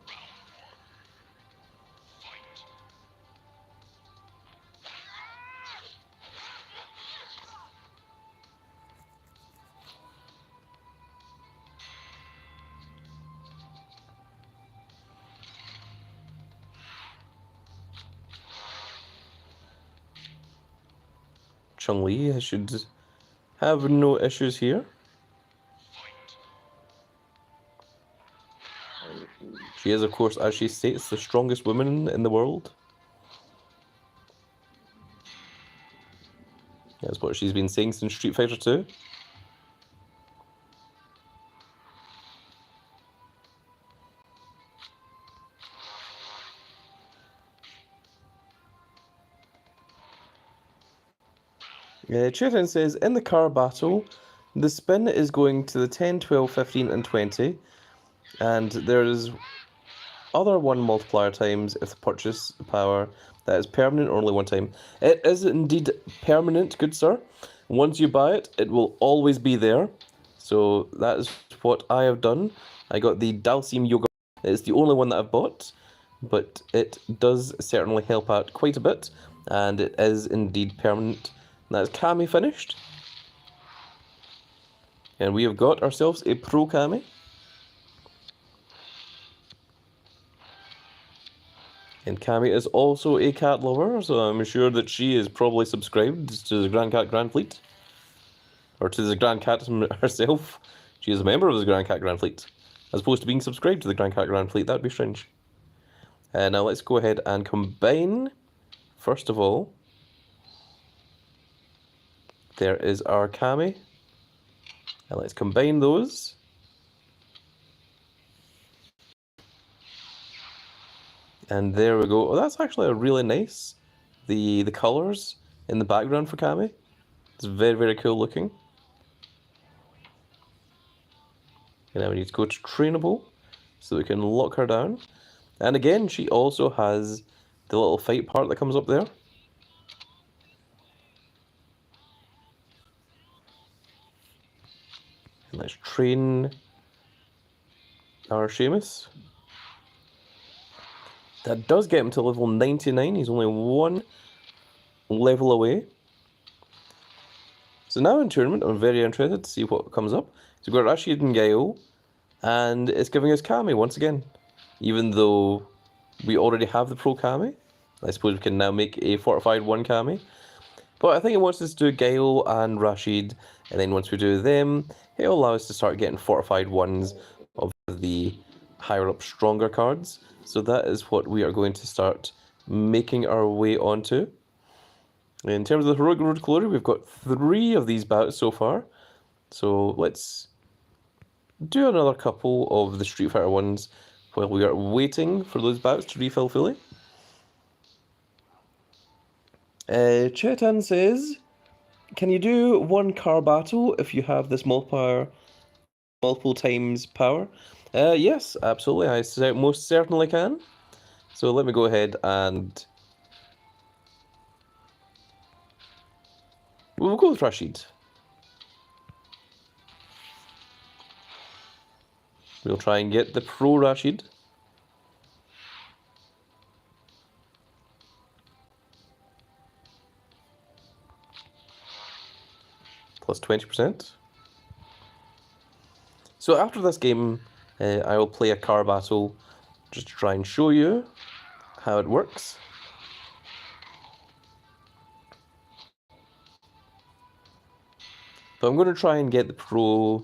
Chun-Li should have no issues here. She is, of course, as she states, the strongest woman in the world. That's what she's been saying since Street Fighter 2. Chetan says, in the car battle, the spin is going to the 10, 12, 15, and 20, and there is other one multiplier times if the purchase power that is permanent or only one time. It is indeed permanent, good sir. Once you buy it, it will always be there. So that is what I have done. I got the Dalsim Yoga. It's the only one that I've bought, but it does certainly help out quite a bit, and it is indeed permanent. That's Kami finished. And we have got ourselves a Pro Kami. And Kami is also a cat lover, so I'm sure that she is probably subscribed to the Grand Cat Grand Fleet. or to the Grand Cat herself. She is a member of the Grand Cat Grand Fleet, as opposed to being subscribed to the Grand Cat Grand Fleet. That'd be strange. Now let's go ahead and combine. First of all, there is our Kami. And let's combine those. And there we go. Oh, that's actually a really nice. The colours in the background for Kami. It's very, very cool looking. And now we need to go to trainable so we can lock her down. And again, she also has the little fight part that comes up there. And let's train our Shaemus. That does get him to level 99. He's only one level away. So now in tournament, I'm very interested to see what comes up. So we've got Rashid and Gael, and it's giving us Kami once again. Even though we already have the Pro Kami, I suppose we can now make a fortified 1 Kami. But I think it wants us to do Gael and Rashid, and then once we do them, it'll allow us to start getting fortified 1s of the higher up, stronger cards. So that is what we are going to start making our way onto. In terms of the Heroic Road to Glory, we've got 3 of these bouts so far. So let's do another couple of the Street Fighter ones while we are waiting for those bouts to refill fully. Chetan says, can you do 1 car battle if you have this multiplier multiple times power? Yes, absolutely. I most certainly can. So let me go ahead and we'll go with Rashid. We'll try and get the Pro Rashid. Plus 20%. So after this game, I will play a car battle just to try and show you how it works. But I'm going to try and get the Pro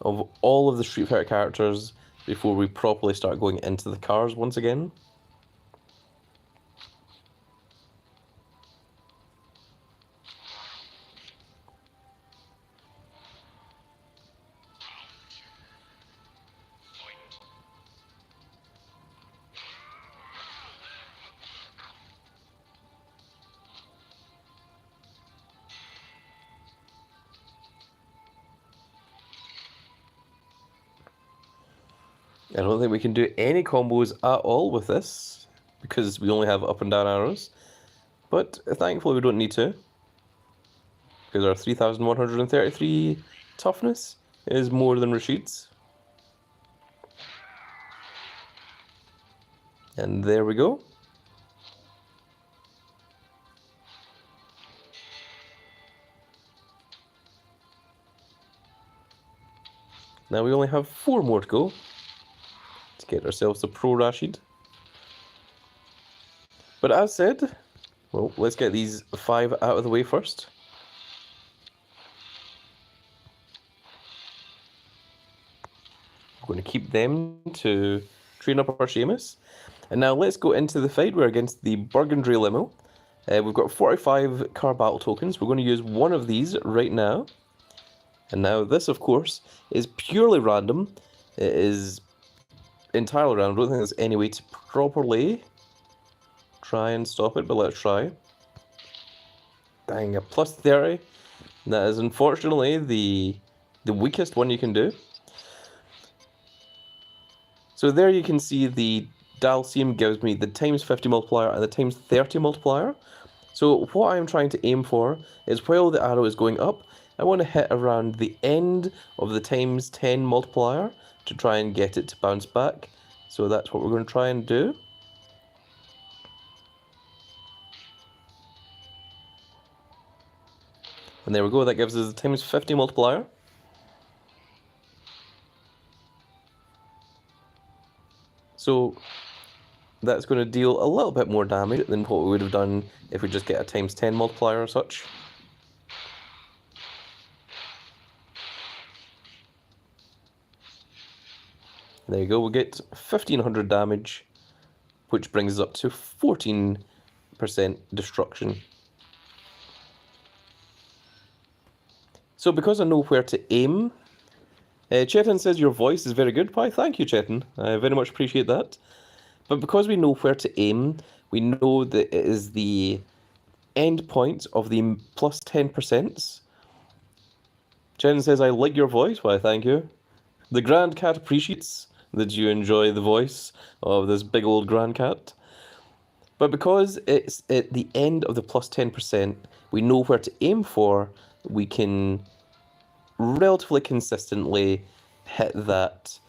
of all of the Street Fighter characters before we properly start going into the cars once again. I don't think we can do any combos at all with this, because we only have up and down arrows. But thankfully we don't need to, because our 3133 toughness is more than Rashid's. And there we go. Now we only have 4 more to go to get ourselves the Pro Rashid. But as said, well, let's get these 5 out of the way first. We're going to keep them to train up our Shaemus. And now let's go into the fight. We're against the Burgundy Limo. We've got 45 car battle tokens. We're going to use 1 of these right now. And now this, of course, is purely random. It is entirely random. I don't think there's any way to properly try and stop it, but let's try. Dang, a plus 30. That is unfortunately the weakest one you can do. So there you can see the Dalcium gives me the times 50 multiplier and the times 30 multiplier. So what I'm trying to aim for is while the arrow is going up, I want to hit around the end of the times 10 multiplier to try and get it to bounce back. So that's what we're going to try and do. And there we go, that gives us the times 50 multiplier. So that's going to deal a little bit more damage than what we would have done if we just get a times 10 multiplier or such. There you go, we'll get 1500 damage, which brings us up to 14% destruction. So because I know where to aim, Chetan says your voice is very good. Why, thank you, Chetan. I very much appreciate that. But because we know where to aim, we know that it is the end point of the plus 10%. Chetan says, I like your voice. Why, thank you. The Grand Cat appreciates that you enjoy the voice of this big old Grand Cat. But because it's at the end of the plus 10%, we know where to aim for. We can relatively consistently hit that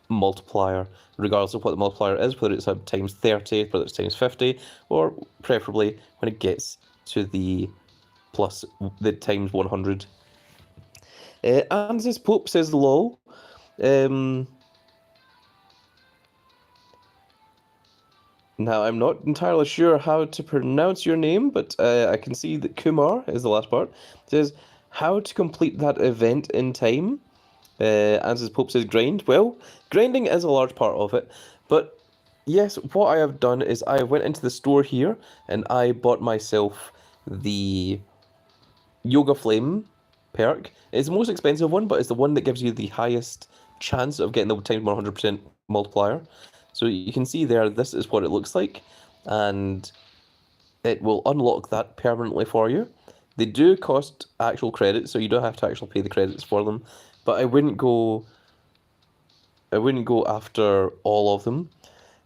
multiplier, regardless of what the multiplier is, whether it's at times 30, whether it's times 50, or preferably when it gets to the times 100. And this Pope says lol. Now, I'm not entirely sure how to pronounce your name, but I can see that Kumar is the last part. It says, how to complete that event in time? Answers Pope says grind. Well, grinding is a large part of it, but yes, what I have done is I went into the store here and I bought myself the Yoga Flame perk. It's the most expensive one, but it's the one that gives you the highest chance of getting the times 100% multiplier. So you can see there, this is what it looks like, and it will unlock that permanently for you. They do cost actual credits, so you don't have to actually pay the credits for them, but I wouldn't go after all of them.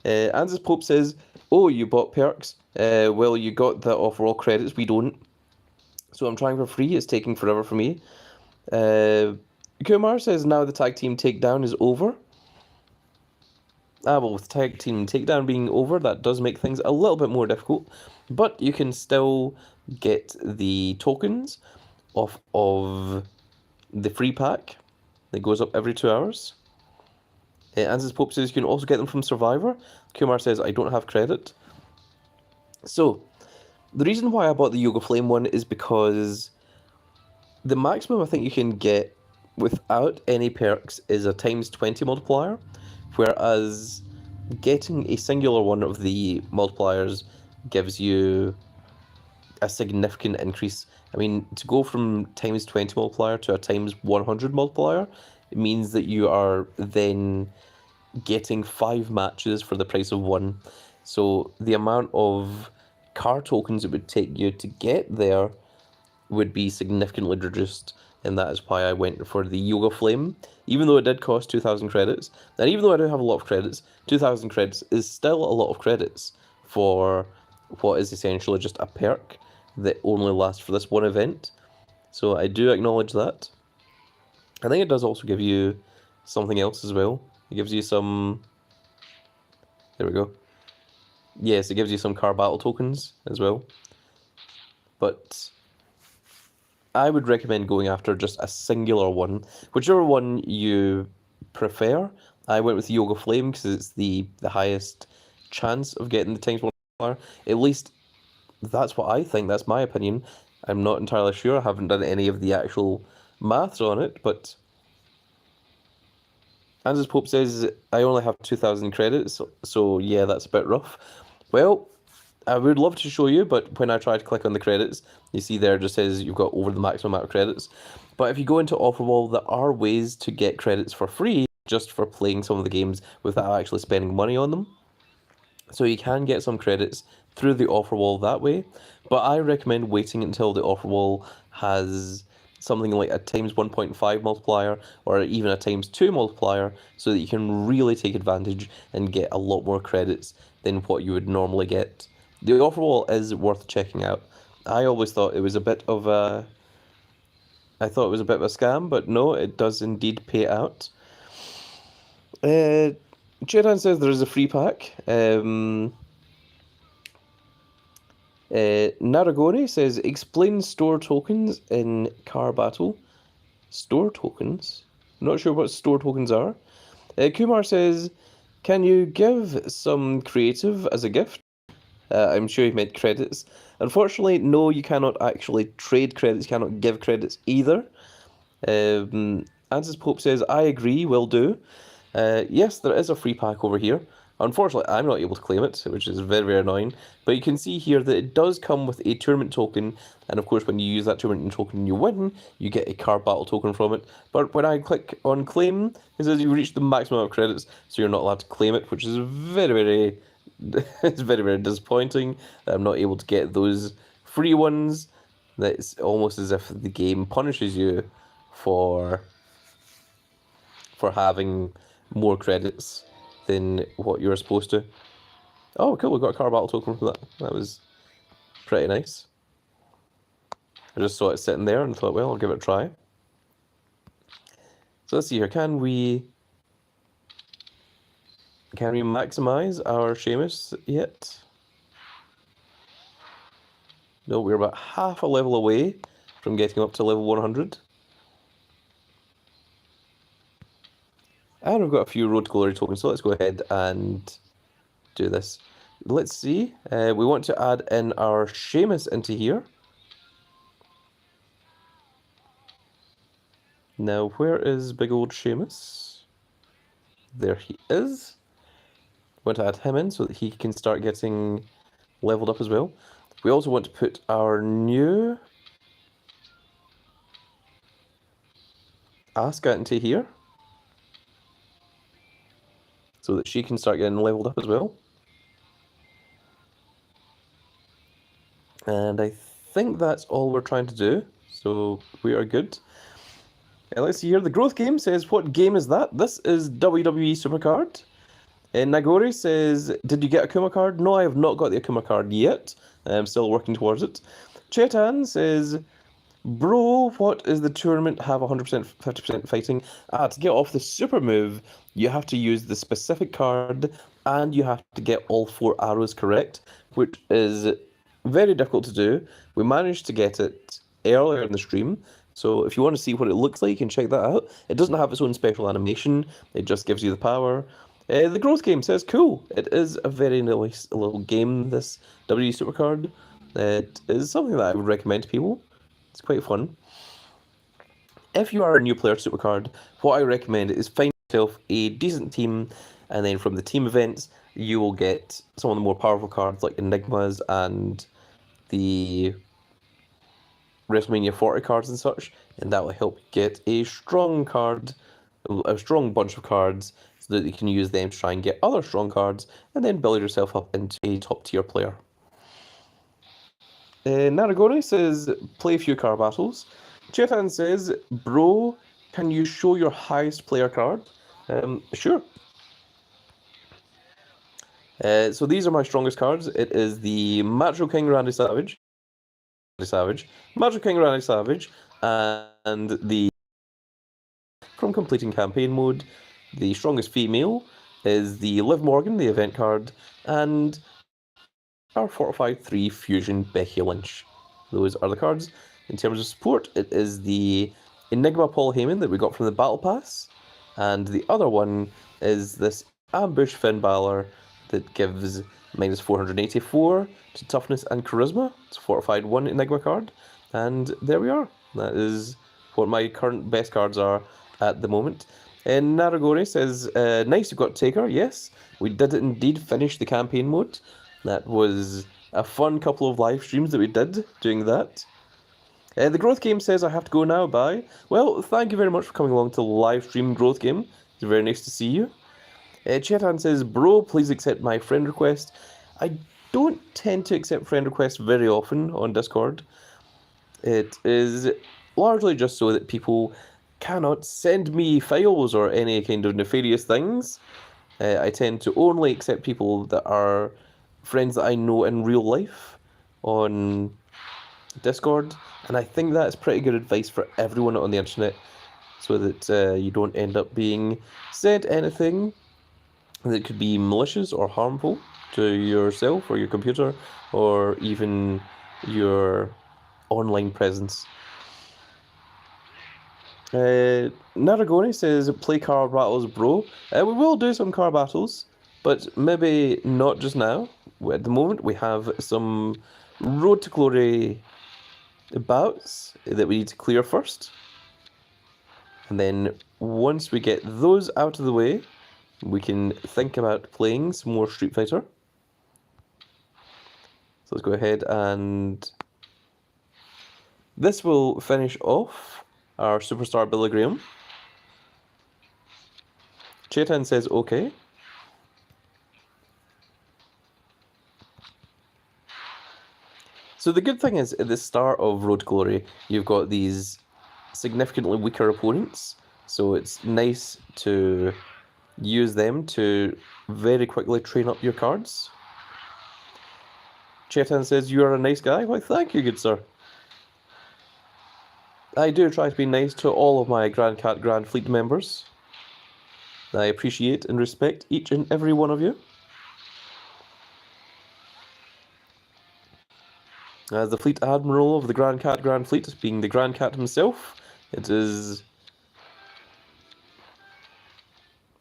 Anzus Pope says, oh, you bought perks? Well, you got the overall credits, we don't. So I'm trying for free, it's taking forever for me. Kumar says, now the tag team takedown is over. Well, with tag team takedown being over, that does make things a little bit more difficult, but you can still get the tokens off of the free pack that goes up every 2 hours. Anzus Pope says you can also get them from Survivor. Kumar says I don't have credit. So, the reason why I bought the Yoga Flame one is because the maximum I think you can get without any perks is a times 20 multiplier, whereas getting a singular one of the multipliers gives you a significant increase. I mean, to go from times 20 multiplier to a times 100 multiplier, it means that you are then getting 5 matches for the price of 1. So the amount of car tokens it would take you to get there would be significantly reduced, and that is why I went for the Yoga Flame, even though it did cost 2,000 credits. And even though I do have a lot of credits, 2,000 credits is still a lot of credits for what is essentially just a perk that only lasts for this one event. So I do acknowledge that. I think it does also give you something else as well. It gives you some... There we go. Yes, it gives you some car battle tokens as well. But I would recommend going after just a singular one. Whichever one you prefer. I went with Yoga Flame because it's the highest chance of getting the times multiplier. At least that's what I think. That's my opinion. I'm not entirely sure. I haven't done any of the actual maths on it, but Anzus Pope says I only have 2,000 credits, so yeah, that's a bit rough. Well, I would love to show you, but when I try to click on the credits, you see there it just says you've got over the maximum amount of credits. But if you go into Offerwall, there are ways to get credits for free just for playing some of the games without actually spending money on them. So you can get some credits through the offer wall that way, but I recommend waiting until the offer wall has something like a times 1.5 multiplier or even a times 2 multiplier so that you can really take advantage and get a lot more credits than what you would normally get. The offer wall is worth checking out. I always thought it was a bit of a... I thought it was a bit of a scam, but no, it does indeed pay out. Chetan says there is a free pack. Naragoni says, explain store tokens in car battle. Store tokens? Not sure what store tokens are. Kumar says, can you give some creative as a gift? I'm sure he meant credits. Unfortunately, no, you cannot actually trade credits, you cannot give credits either. Ansis Pope says, I agree, will do. Yes, there is a free pack over here. Unfortunately, I'm not able to claim it, which is very, very annoying. But you can see here that it does come with a tournament token, and of course, when you use that tournament token and you win, you get a card battle token from it. But when I click on claim, it says you've reached the maximum amount of credits, so you're not allowed to claim it, which is very, very, it's very, very disappointing that I'm not able to get those free ones. That's almost as if the game punishes you for having more credits than what you're supposed to. Oh, cool, we got a car battle token for that. That was pretty nice. I just saw it sitting there and thought, well, I'll give it a try. So let's see here, can we maximize our Shaemus yet? No, we're about half a level away from getting up to level 100. And we've got a few Road to Glory tokens, so let's go ahead and do this. Let's see, we want to add in our Shaemus into here. Now, where is big old Shaemus? There he is. Want to add him in so that he can start getting leveled up as well. We also want to put our new Asuka into here so that she can start getting leveled up as well. And I think that's all we're trying to do, so we are good. Let's see here, the growth game says, what game is that? This is WWE Supercard. And Nagori says, did you get a Akuma card? No, I have not got the Akuma card yet. I'm still working towards it. Chetan says, bro, what is the tournament have 100%, 50% fighting? To get off the super move, you have to use the specific card and you have to get all 4 arrows correct, which is very difficult to do. We managed to get it earlier in the stream, so if you want to see what it looks like, you can check that out. It doesn't have its own special animation, it just gives you the power. The growth game says, cool. It is a very nice little game, this W Supercard. It is something that I would recommend to people. It's quite fun. If you are a new player to Supercard, what I recommend is find yourself a decent team, and then from the team events, you will get some of the more powerful cards like Enigmas and the WrestleMania 40 cards and such, and that will help you get a strong card, a strong bunch of cards, so that you can use them to try and get other strong cards, and then build yourself up into a top tier player. Naragoni says, play a few card battles. Chetan says, bro, can you show your highest player card? Sure. So these are my strongest cards. It is the Macho King Randy Savage, Macho King Randy Savage, and the from completing campaign mode. The strongest female is the Liv Morgan, the event card, and our Fortified 3 Fusion Becky Lynch. Those are the cards. In terms of support, it is the Enigma Paul Heyman that we got from the Battle Pass, and the other one is this Ambush Finn Balor that gives minus 484 to Toughness and Charisma. It's a Fortified 1 Enigma card, and there we are. That is what my current best cards are at the moment. And Naragori says, nice, you've got Taker. Yes, we did indeed finish the campaign mode. That was a fun couple of live streams that we did doing that. The Growth Game says I have to go now, bye. Well, thank you very much for coming along to the live stream Growth Game. It's very nice to see you. Chetan says, bro, please accept my friend request. I don't tend to accept friend requests very often on Discord. It is largely just so that people cannot send me files or any kind of nefarious things. I tend to only accept people that are friends that I know in real life on Discord, and I think that's pretty good advice for everyone on the internet, so that you don't end up being sent anything that could be malicious or harmful to yourself or your computer or even your online presence. Naragoni says, play car battles, bro. We will do some car battles, but maybe not just now. At the moment, we have some Road to Glory bouts that we need to clear 1st. And then once we get those out of the way, we can start playing some car battles. Let's see here. Chetan says, bro, can you show your highest player card? Sure. So these are my strongest cards. It is the Macho King Randy Savage, we can think about playing some more Street Fighter. So let's go ahead and this will finish off our Superstar Billy Graham. Chetan says okay. So the good thing is, at the start of Road to Glory, you've got these significantly weaker opponents, so it's nice to use them to very quickly train up your cards. Chetan says, you are a nice guy. Why, thank you, good sir. I do try to be nice to all of my Grand Cat Grand Fleet members. I appreciate and respect each and every one of you. As the Fleet Admiral of the Grand Cat Grand Fleet, being the Grand Cat himself, it is...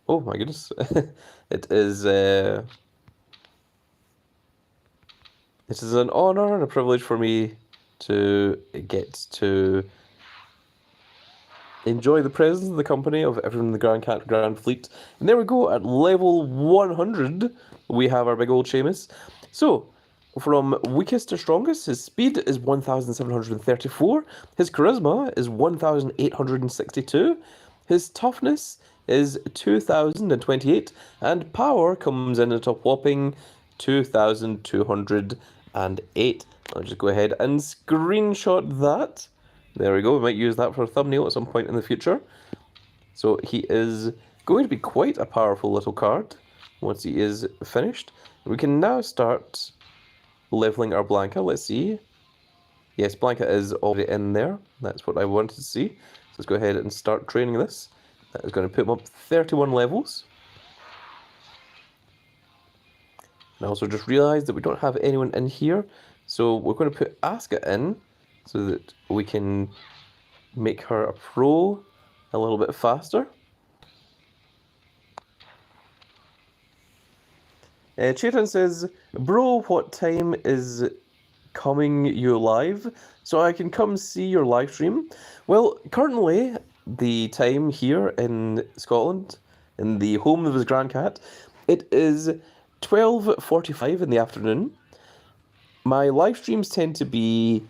Oh my goodness. It is an honor and a privilege for me to get to enjoy the presence and the company of everyone in the Grand Cat Grand Fleet. And there we go, at level 100, we have our big old Shaemus. So, from weakest to strongest, his speed is 1,734, his charisma is 1,862, his toughness is 2,028, and power comes in at a whopping 2,208. I'll just go ahead and screenshot that. There we go, we might use that for a thumbnail at some point in the future. So he is going to be quite a powerful little card once he is finished. We can now start leveling our Blanca. Let's see. Yes, Blanca is already in there. That's what I wanted to see. So let's go ahead and start training this. That is going to put him up 31 levels. And I also just realised that we don't have anyone in here. So we're going to put Asuka in so that we can make her a pro a little bit faster. Chetan says, bro, what time is coming you live so I can come see your live stream? Well, currently the time here in Scotland, in the home of his Grand Cat, it is 12:45 in the afternoon. My live streams tend to be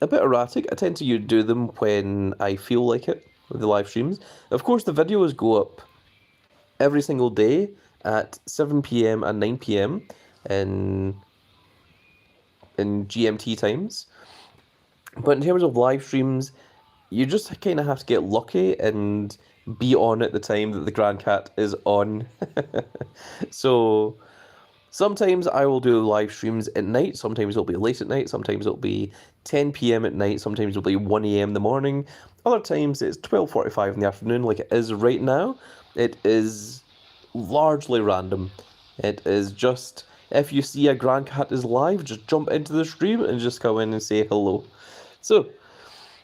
a bit erratic. I tend to do them when I feel like it with the live streams. Of course, the videos go up every single day at 7 p.m. and 9 p.m. in GMT times. But in terms of live streams, you just kind of have to get lucky and be on at the time that the Grand Cat is on. So sometimes I will do live streams at night, sometimes it'll be late at night, sometimes it'll be 10 p.m. at night, sometimes it'll be 1 a.m. in the morning, other times it's 12:45 in the afternoon like it is right now. It is largely random. It is just, if you see a Grand Cat is live, just jump into the stream and just come in and say hello. So,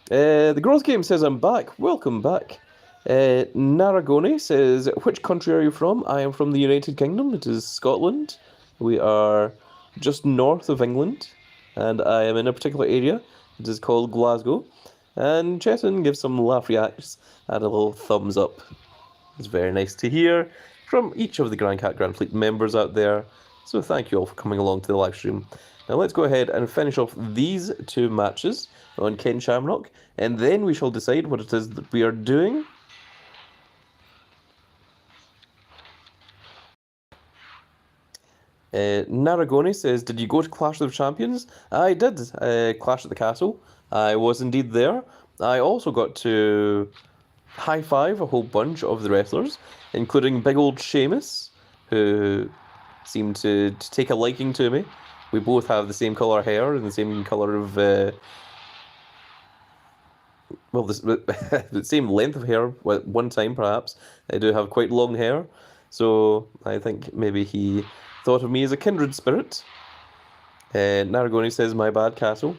the Growth Game says I'm back. Welcome back. Naragone says, which country are you from? I am from the United Kingdom. It is Scotland. We are just north of England, and I am in a particular area. It is called Glasgow. And Chetan gives some laugh reacts and a little thumbs up. It's very nice to hear from each of the Grand Cat Grand Fleet members out there. So thank you all for coming along to the live stream. Now let's go ahead and finish off these two matches on Ken Shamrock, and then we shall decide what it is that we are doing. Naragone says, did you go to Clash of the Champions? I did. Clash at the Castle. I was indeed there. I also got to high-five a whole bunch of the wrestlers, including big old Shaemus, who seemed to take a liking to me. We both have the same colour hair and the same colour of... well, the same length of hair at one time, perhaps. I do have quite long hair, so I think maybe he thought of me as a kindred spirit. Naragoni says, my bad, Castle.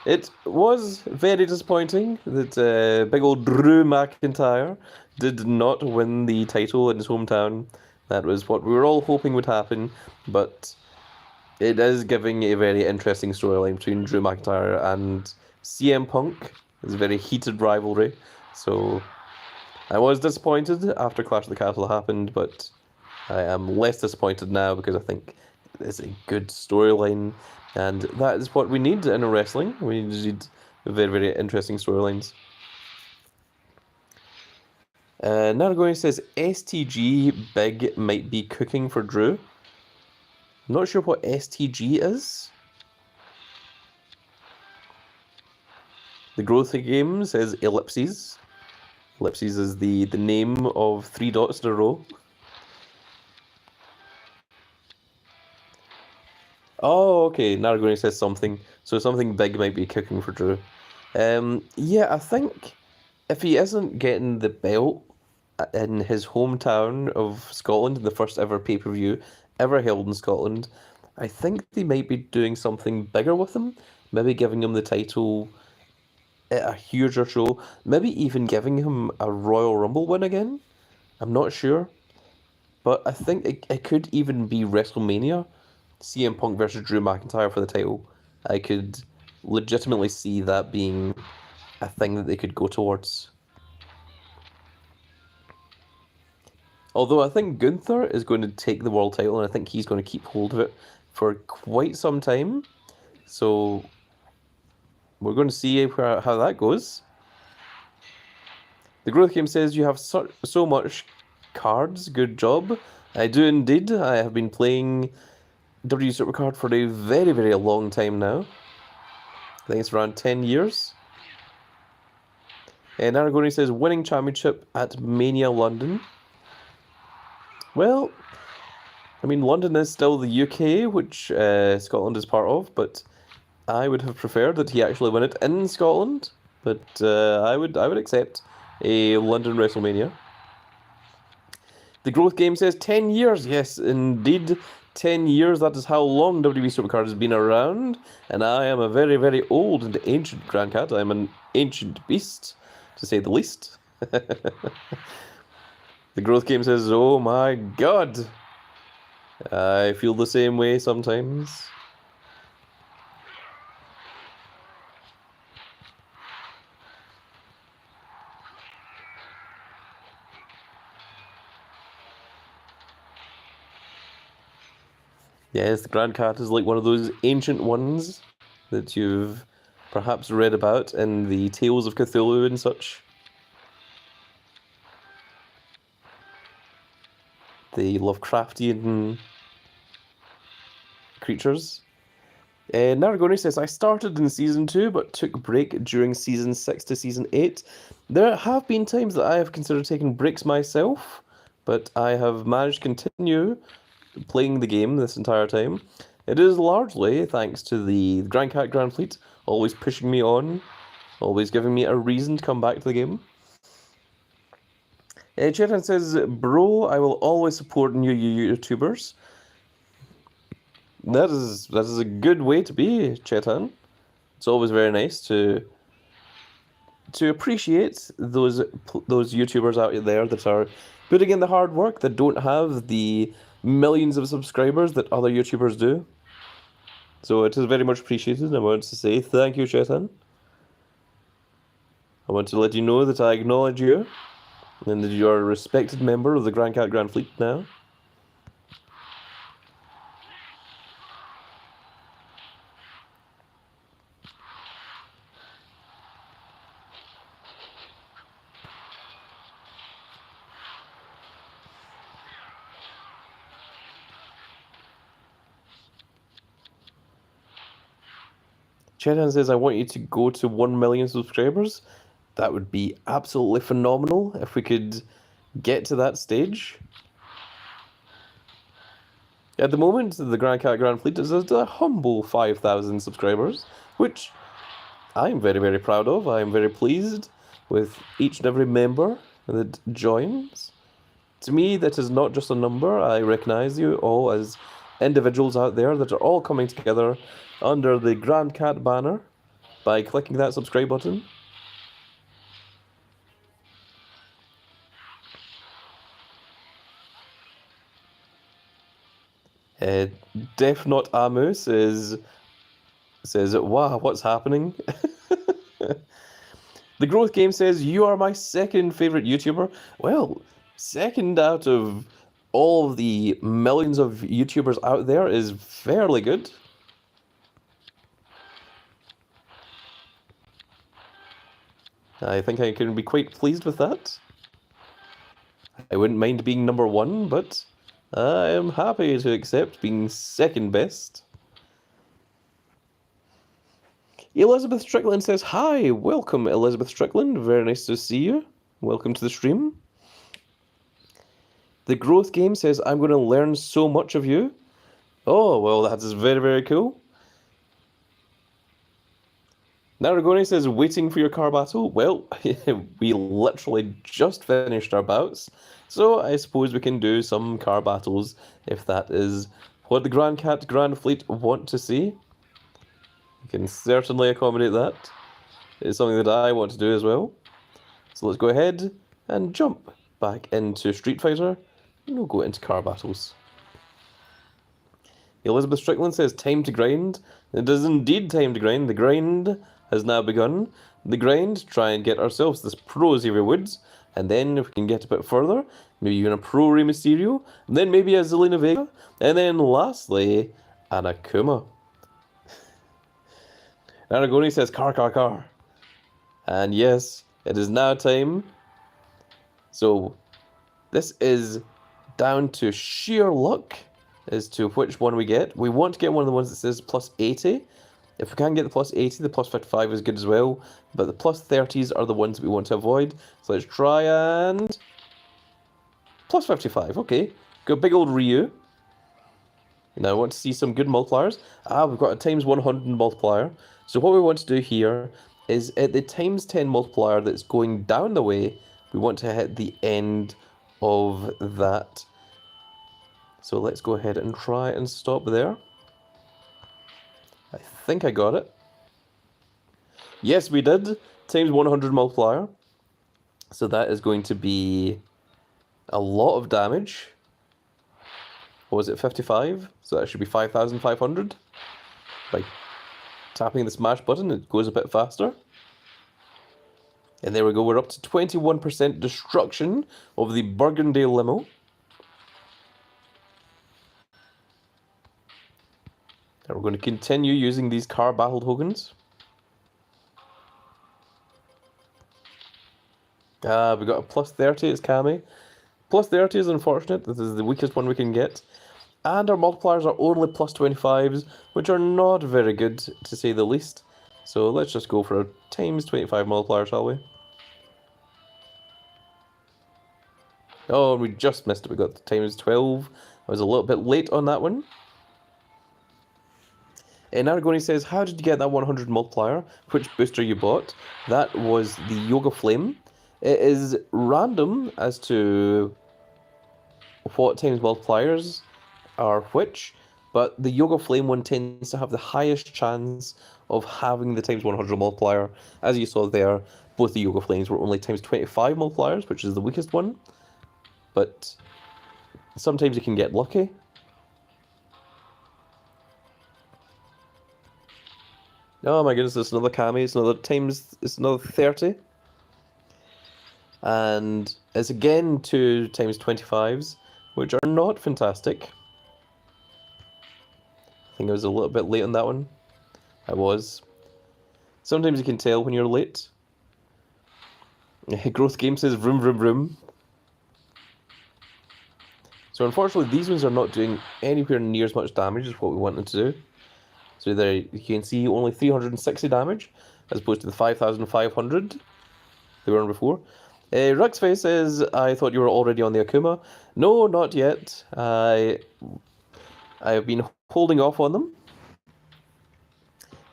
It was very disappointing that big old Drew McIntyre did not win the title in his hometown. That was what we were all hoping would happen, but it is giving a very interesting storyline between Drew McIntyre and CM Punk. It's a very heated rivalry, so I was disappointed after Clash of the Castle happened, but I am less disappointed now because I think it's a good storyline, and that is what we need in a wrestling. We need very, very interesting storylines. Naragoni says STG Big might be cooking for Drew. Not sure what STG is. The Growth Game says Ellipses. Ellipses is the name of 3 dots in a row. Oh, okay. Naragoni says something. So something big might be cooking for Drew. Yeah, I think if he isn't getting the belt in his hometown of Scotland, the first ever pay-per-view ever held in Scotland, I think they might be doing something bigger with him. Maybe giving him the title at a huger show. Maybe even giving him a Royal Rumble win again. I'm not sure. But I think it could even be WrestleMania. CM Punk versus Drew McIntyre for the title. I could legitimately see that being a thing that they could go towards. Although I think Gunther is going to take the world title, and I think he's going to keep hold of it for quite some time. So we're going to see how that goes. The Growth Game says you have so much cards. Good job. I do indeed. I have been playing W Supercard for a very, very long time now. I think it's around 10 years. And Aragoni says winning championship at Mania London. Well, I mean, London is still the UK, which Scotland is part of, but I would have preferred that he actually win it in Scotland. But I would accept a London WrestleMania. The Growth Game says 10 years. Yes, indeed. 10 years. That is how long WWE Supercard has been around. And I am a very, very old and ancient Grand Cat. I am an ancient beast, to say the least. The Growth Game says, oh my god. I feel the same way sometimes. Yes, the Grand Cat is like one of those ancient ones that you've perhaps read about in the Tales of Cthulhu and such. The Lovecraftian creatures. Naragoni says, I started in Season 2 but took a break during Season 6 to Season 8. There have been times that I have considered taking breaks myself, but I have managed to continue playing the game this entire time. It is largely thanks to the Grand Cat Grand Fleet always pushing me on, always giving me a reason to come back to the game. Chetan says, bro, I will always support new YouTubers. That is a good way to be, Chetan. It's always very nice to appreciate those YouTubers out there that are putting in the hard work, that don't have the millions of subscribers that other YouTubers do. So it is very much appreciated. I want to say thank you, Chetan. I want to let you know that I acknowledge you and that you are a respected member of the Grand Cat Grand Fleet now. Chetan says, I want you to go to 1 million subscribers. That would be absolutely phenomenal if we could get to that stage. At the moment, the Grand Cat Grand Fleet is at a humble 5,000 subscribers, which I'm very, very proud of. I am very pleased with each and every member that joins. To me, that is not just a number. I recognize you all as individuals out there that are all coming together under the Grand Cat banner by clicking that subscribe button. Def Not Amu says, wow, what's happening? The Growth Game says, you are my second favorite YouTuber. Well, second out of all of the millions of YouTubers out there is fairly good. I think I can be quite pleased with that. I wouldn't mind being number one, but I am happy to accept being second best. Elizabeth Strickland says, hi, welcome Elizabeth Strickland, very nice to see you. Welcome to the stream. The Growth Game says, I'm going to learn so much of you. Oh, well, that is very, very cool. Naragoni says, waiting for your car battle. Well, we literally just finished our bouts, so I suppose we can do some car battles if that is what the Grand Cat Grand Fleet want to see. We can certainly accommodate that. It's something that I want to do as well. So let's go ahead and jump back into Street Fighter, and we'll go into car battles. Elizabeth Strickland says, time to grind. It is indeed time to grind. The grind has now begun. The grind, try and get ourselves this Pro Xavier Woods, and then if we can get a bit further, maybe even a Pro Rey Mysterio, and then maybe a Zelina Vega, and then lastly, an Akuma. Aragoni says, car. And yes, it is now time. So, this is down to sheer luck as to which one we get. We want to get one of the ones that says plus 80. If we can get the plus 80, the plus 55 is good as well. But the plus 30s are the ones that we want to avoid. So let's try and... plus 55, okay. Got big old Ryu. Now I want to see some good multipliers. We've got a times 100 multiplier. So what we want to do here is at the times 10 multiplier that's going down the way, we want to hit the end of that. So let's go ahead and try and stop there. I think I got it. Yes, we did. Times 100 multiplier. So that is going to be a lot of damage. What was it, 55? So that should be 5,500. By tapping the smash button, it goes a bit faster. And there we go, we're up to 21% destruction of the Burgundy limo. And we're going to continue using these car battle tokens. We got a plus 30, it's Kami. Plus 30 is unfortunate, this is the weakest one we can get. And our multipliers are only plus 25s, which are not very good, to say the least. So let's just go for a times 25 multiplier, shall we? Oh, we just missed it, we got the times 12. I was a little bit late on that one. And Aragoni says, how did you get that 100 multiplier? Which booster you bought? That was the Yoga Flame. It is random as to what times multipliers are which, but the Yoga Flame one tends to have the highest chance of having the times 100 multiplier. As you saw there, both the Yoga Flames were only times 25 multipliers, which is the weakest one. But sometimes you can get lucky. Oh my goodness, it's another Kami, it's another 30. And it's again 2 times 25s, which are not fantastic. I think I was a little bit late on that one. I was. Sometimes you can tell when you're late. Growth Game says vroom vroom vroom. So unfortunately these ones are not doing anywhere near as much damage as what we want them to do. So there you can see only 360 damage, as opposed to the 5,500 they were on before. Ruxface says, I thought you were already on the Akuma. No, not yet. I have been holding off on them.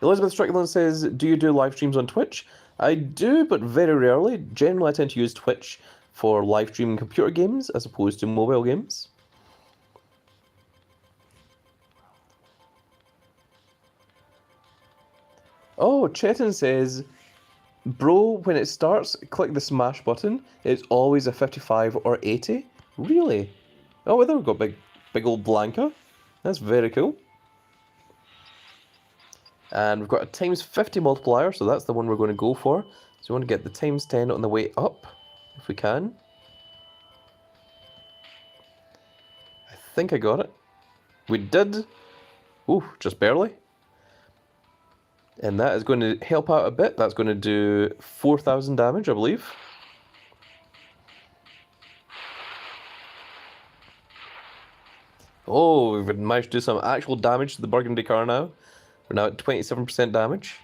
Elizabeth Strickland says, do you do live streams on Twitch? I do, but very rarely. Generally, I tend to use Twitch for live streaming computer games as opposed to mobile games. Oh, Chetan says, bro, when it starts, click the smash button. It's always a 55 or 80. Really? Oh, there we go, big old Blanca. That's very cool. And we've got a times 50 multiplier, so that's the one we're going to go for. So we want to get the times 10 on the way up, if we can. I think I got it. We did. Ooh, just barely. And that is going to help out a bit. That's going to do 4,000 damage, I believe. Oh, we've managed to do some actual damage to the Burgundy car now. We're now at 27% damage.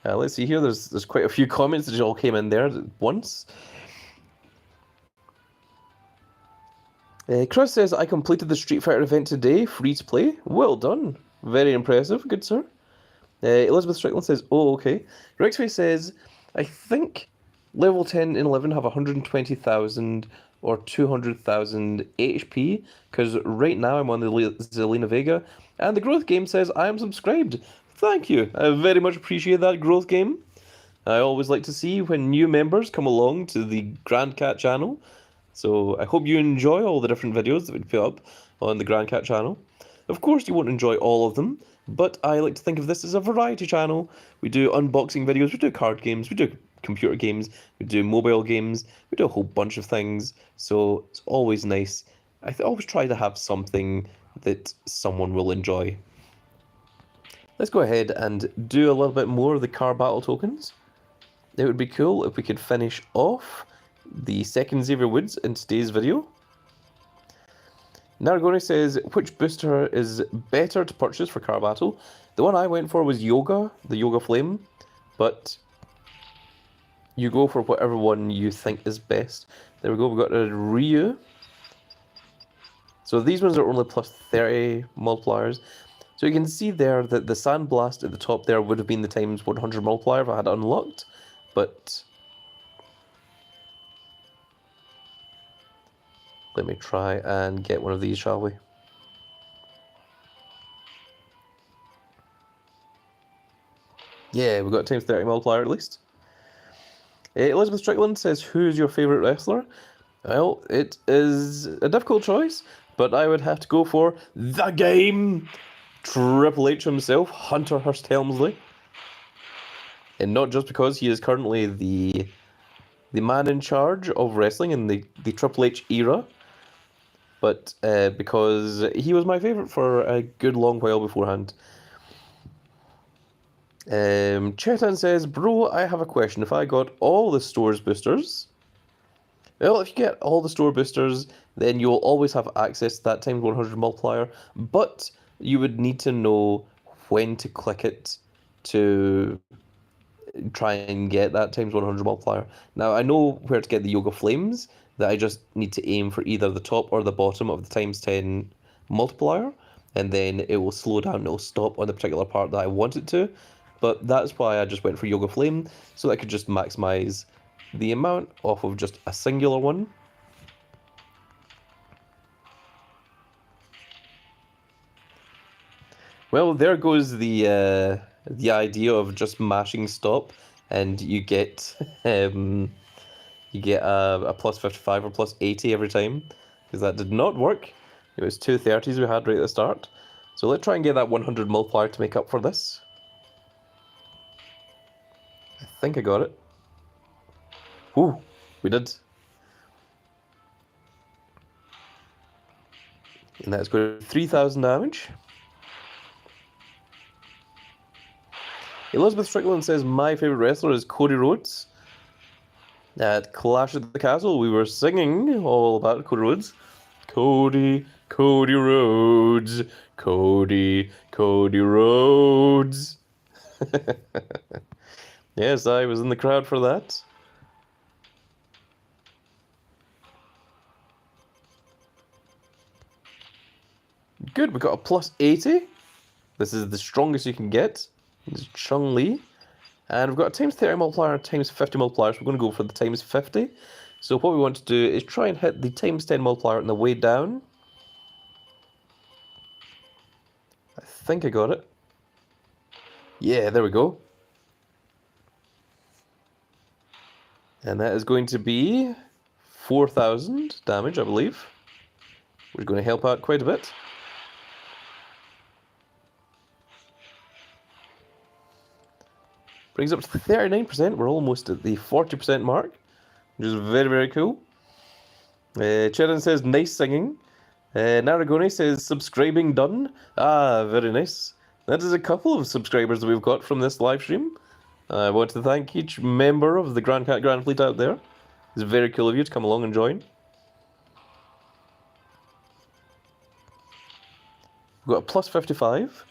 Let's see here. There's quite a few comments that all came in there at once. Chris says, I completed the Street Fighter event today, free to play. Well done. Very impressive. Good, sir. Elizabeth Strickland says, oh, okay. Rexway says, I think level 10 and 11 have 120,000 or 200,000 HP, because right now I'm on the Zelina Vega, and the Growth Game says I am subscribed. Thank you. I very much appreciate that, Growth Game. I always like to see when new members come along to the Grand Cat channel. So I hope you enjoy all the different videos that we put up on the Grand Cat channel. Of course you won't enjoy all of them, but I like to think of this as a variety channel. We do unboxing videos, we do card games, we do computer games, we do mobile games, we do a whole bunch of things, so it's always nice. I always try to have something that someone will enjoy. Let's go ahead and do a little bit more of the car battle tokens. It would be cool if we could finish off the second Xavier Woods in today's video. Naragoni says, which booster is better to purchase for car battle? The one I went for was Yoga, the Yoga Flame, but you go for whatever one you think is best. There we go, we've got a Ryu. So these ones are only plus 30 multipliers. So you can see there that the Sandblast at the top there would have been the times 100 multiplier if I had it unlocked, but let me try and get one of these, shall we? Yeah, we've got times 30 multiplier at least. Elizabeth Strickland says, who's your favourite wrestler? Well, it is a difficult choice, but I would have to go for the game! Triple H himself, Hunter Hearst Helmsley. And not just because he is currently the man in charge of wrestling in the Triple H era, but because he was my favourite for a good long while beforehand. Chetan says, bro, I have a question. If I got all the store's boosters, well, if you get all the store boosters, then you'll always have access to that times 100 multiplier, but you would need to know when to click it to try and get that times 100 multiplier. Now, I know where to get the Yoga Flames, that I just need to aim for either the top or the bottom of the times 10 multiplier, and then it will slow down, it will stop on the particular part that I want it to. But that's why I just went for Yoga Flame, so that I could just maximize the amount off of just a singular one. Well, there goes the idea of just mashing stop, and you get a plus 55 or plus 80 every time, because that did not work. It was 230s we had right at the start. So let's try and get that 100 multiplier to make up for this. I think I got it. Ooh, we did. And that's going to 3,000 damage. Elizabeth Strickland says, my favourite wrestler is Cody Rhodes. At Clash at the Castle, we were singing all about Cody Rhodes. Cody, Cody Rhodes, Cody, Cody Rhodes. Yes, I was in the crowd for that. Good, we got a plus 80. This is the strongest you can get. This is Chung Li. And we've got a times 30 multiplier and times 50 multiplier, so we're going to go for the times 50. So what we want to do is try and hit the times 10 multiplier on the way down. I think I got it. Yeah, there we go. And that is going to be 4,000 damage, I believe. Which is going to help out quite a bit. Brings up to 39%. We're almost at the 40% mark, which is very, very cool. Cheran says, nice singing. Naragone says, subscribing done. Ah, very nice. That is a couple of subscribers that we've got from this live stream. I want to thank each member of the Grand Cat Grand Fleet out there. It's very cool of you to come along and join. We've got a plus 55.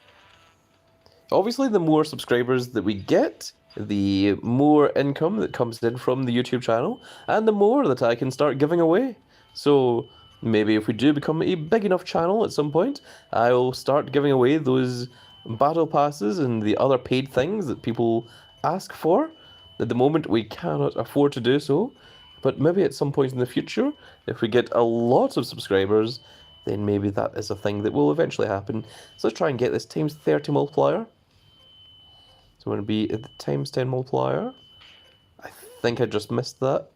Obviously, the more subscribers that we get, the more income that comes in from the YouTube channel, and the more that I can start giving away. So maybe if we do become a big enough channel at some point, I'll start giving away those battle passes and the other paid things that people ask for. At the moment, we cannot afford to do so, but maybe at some point in the future, if we get a lot of subscribers, then maybe that is a thing that will eventually happen. So let's try and get this times 30 multiplier. So I'm going to be at the times 10 multiplier. I think I just missed that.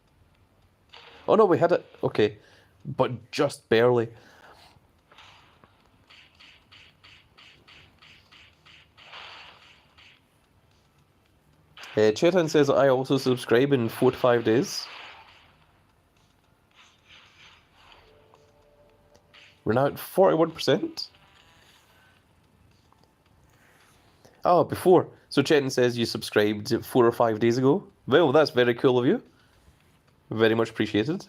Oh no, we had it. Okay. But just barely. Chetan says I also subscribe in 4 to 5 days. We're now at 41%. Oh, before. So Chetan says you subscribed 4 or 5 days ago. Well, that's very cool of you. Very much appreciated.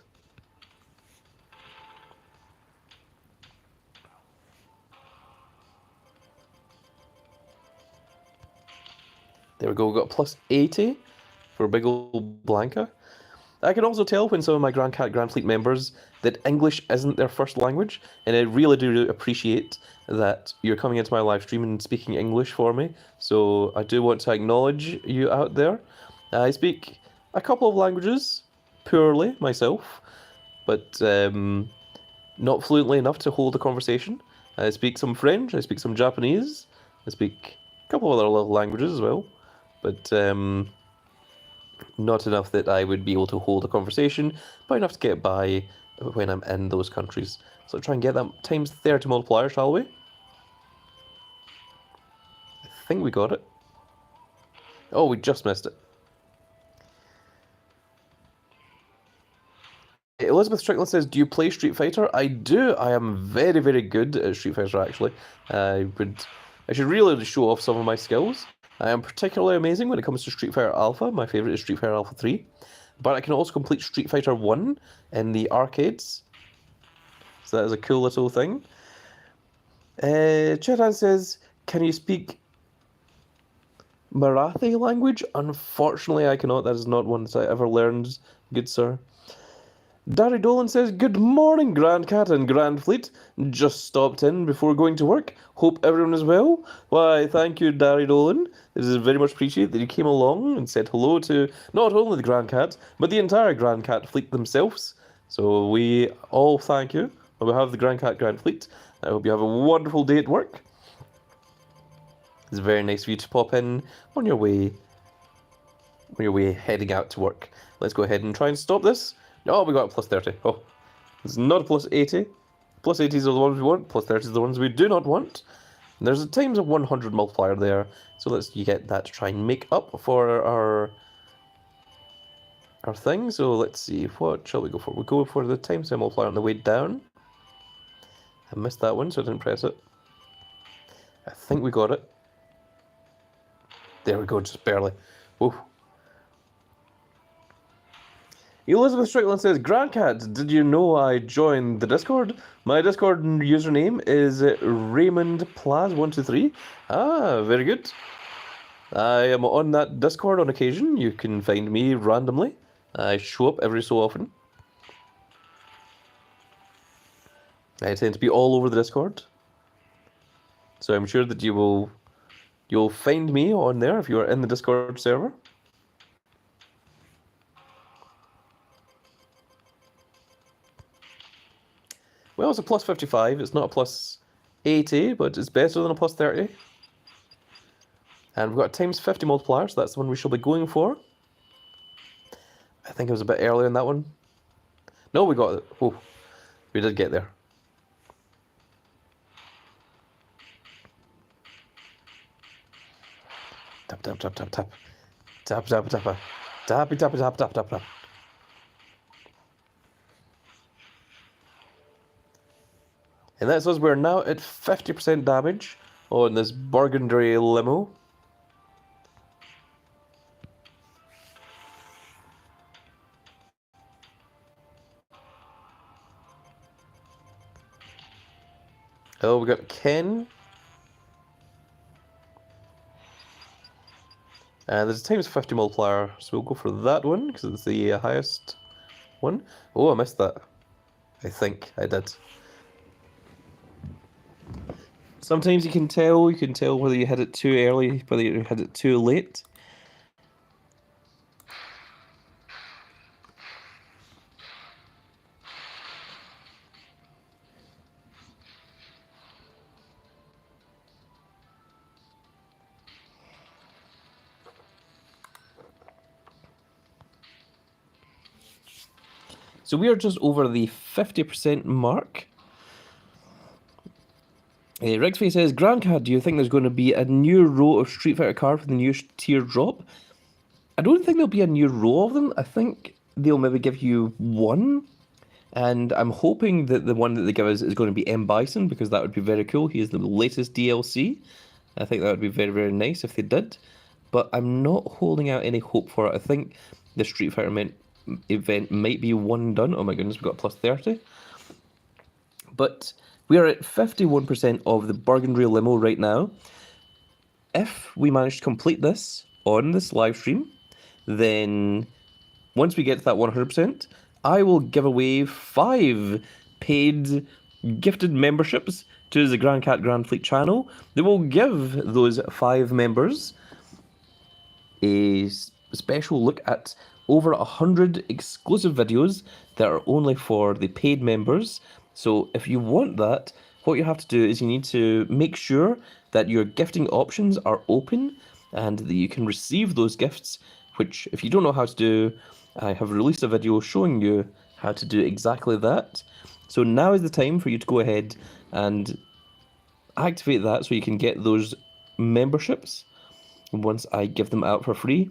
There we go, we got plus 80 for big old Blanca. I can also tell when some of my Grand Cat Grand Fleet members that English isn't their first language, and I really do appreciate that you're coming into my live stream and speaking English for me. So I do want to acknowledge you out there. I speak a couple of languages, poorly myself, but not fluently enough to hold a conversation. I speak some French, I speak some Japanese, I speak a couple of other little languages as well, but not enough that I would be able to hold a conversation, but enough to get by when I'm in those countries. So try and get that times 30 multiplier, shall we? I think we got it. Oh, we just missed it. Elizabeth Strickland says, do you play Street Fighter? I do. I am very, very good at Street Fighter, actually. I should really show off some of my skills. I am particularly amazing when it comes to Street Fighter Alpha. My favourite is Street Fighter Alpha 3. But I can also complete Street Fighter 1 in the arcades. So that is a cool little thing. Chetan says, can you speak Marathi language? Unfortunately, I cannot. That is not one that I ever learned, good sir. Darry Dolan says, good morning, Grand Cat and Grand Fleet. Just stopped in before going to work. Hope everyone is well. Why, thank you, Darry Dolan. It is very much appreciated that you came along and said hello to not only the Grand Cat, but the entire Grand Cat Fleet themselves. So we all thank you on behalf of the Grand Cat Grand Fleet. I hope you have a wonderful day at work. It's very nice of you to pop in on your way heading out to work. Let's go ahead and try and stop this. Oh, we got a plus 30. Oh, it's not a plus 80. Plus 80s are the ones we want. Plus 30s are the ones we do not want. And there's a times of 100 multiplier there. So let's get that to try and make up for our thing. So let's see. What shall we go for? We'll go for the times multiplier on the way down. I missed that one, so I didn't press it. I think we got it. There we go, just barely. Whoa. Elizabeth Strickland says, Grandcat, did you know I joined the Discord? My Discord username is RaymondPlaz123. Ah, very good. I am on that Discord on occasion. You can find me randomly. I show up every so often. I tend to be all over the Discord. So I'm sure that you'll find me on there if you are in the Discord server. Well, it's a plus 55. It's not a plus 80, but it's better than a plus 30. And we've got a times 50 multiplier, so that's the one we shall be going for. I think it was a bit earlier in that one. No, we got it. Oh, we did get there. Tap, tap, tap, tap, tap. Tap, tap, tap. Tappy, tappy, tap, tap, tap, tap. And that says we're now at 50% damage on this burgundy limo. Oh, we got Ken. And there's a times 50 multiplier, so we'll go for that one, because it's the highest one. Oh, I missed that. I think I did. Sometimes you can tell whether you hit it too early, whether you hit it too late. So we are just over the 50% mark. Rigsby says, Grandcat, do you think there's going to be a new row of Street Fighter cards for the new tier drop? I don't think there'll be a new row of them. I think they'll maybe give you one. And I'm hoping that the one that they give us is going to be M. Bison, because that would be very cool. He is the latest DLC. I think that would be very, very nice if they did. But I'm not holding out any hope for it. I think the Street Fighter event might be one done. Oh my goodness, we've got plus 30. But we are at 51% of the Burgundy Limo right now. If we manage to complete this on this live stream, then once we get to that 100%, I will give away 5 paid gifted memberships to the Grand Cat Grand Fleet channel. They will give those 5 members a special look at over 100 exclusive videos that are only for the paid members. So if you want that, what you have to do is you need to make sure that your gifting options are open and that you can receive those gifts, which if you don't know how to do, I have released a video showing you how to do exactly that. So now is the time for you to go ahead and activate that so you can get those memberships once I give them out for free.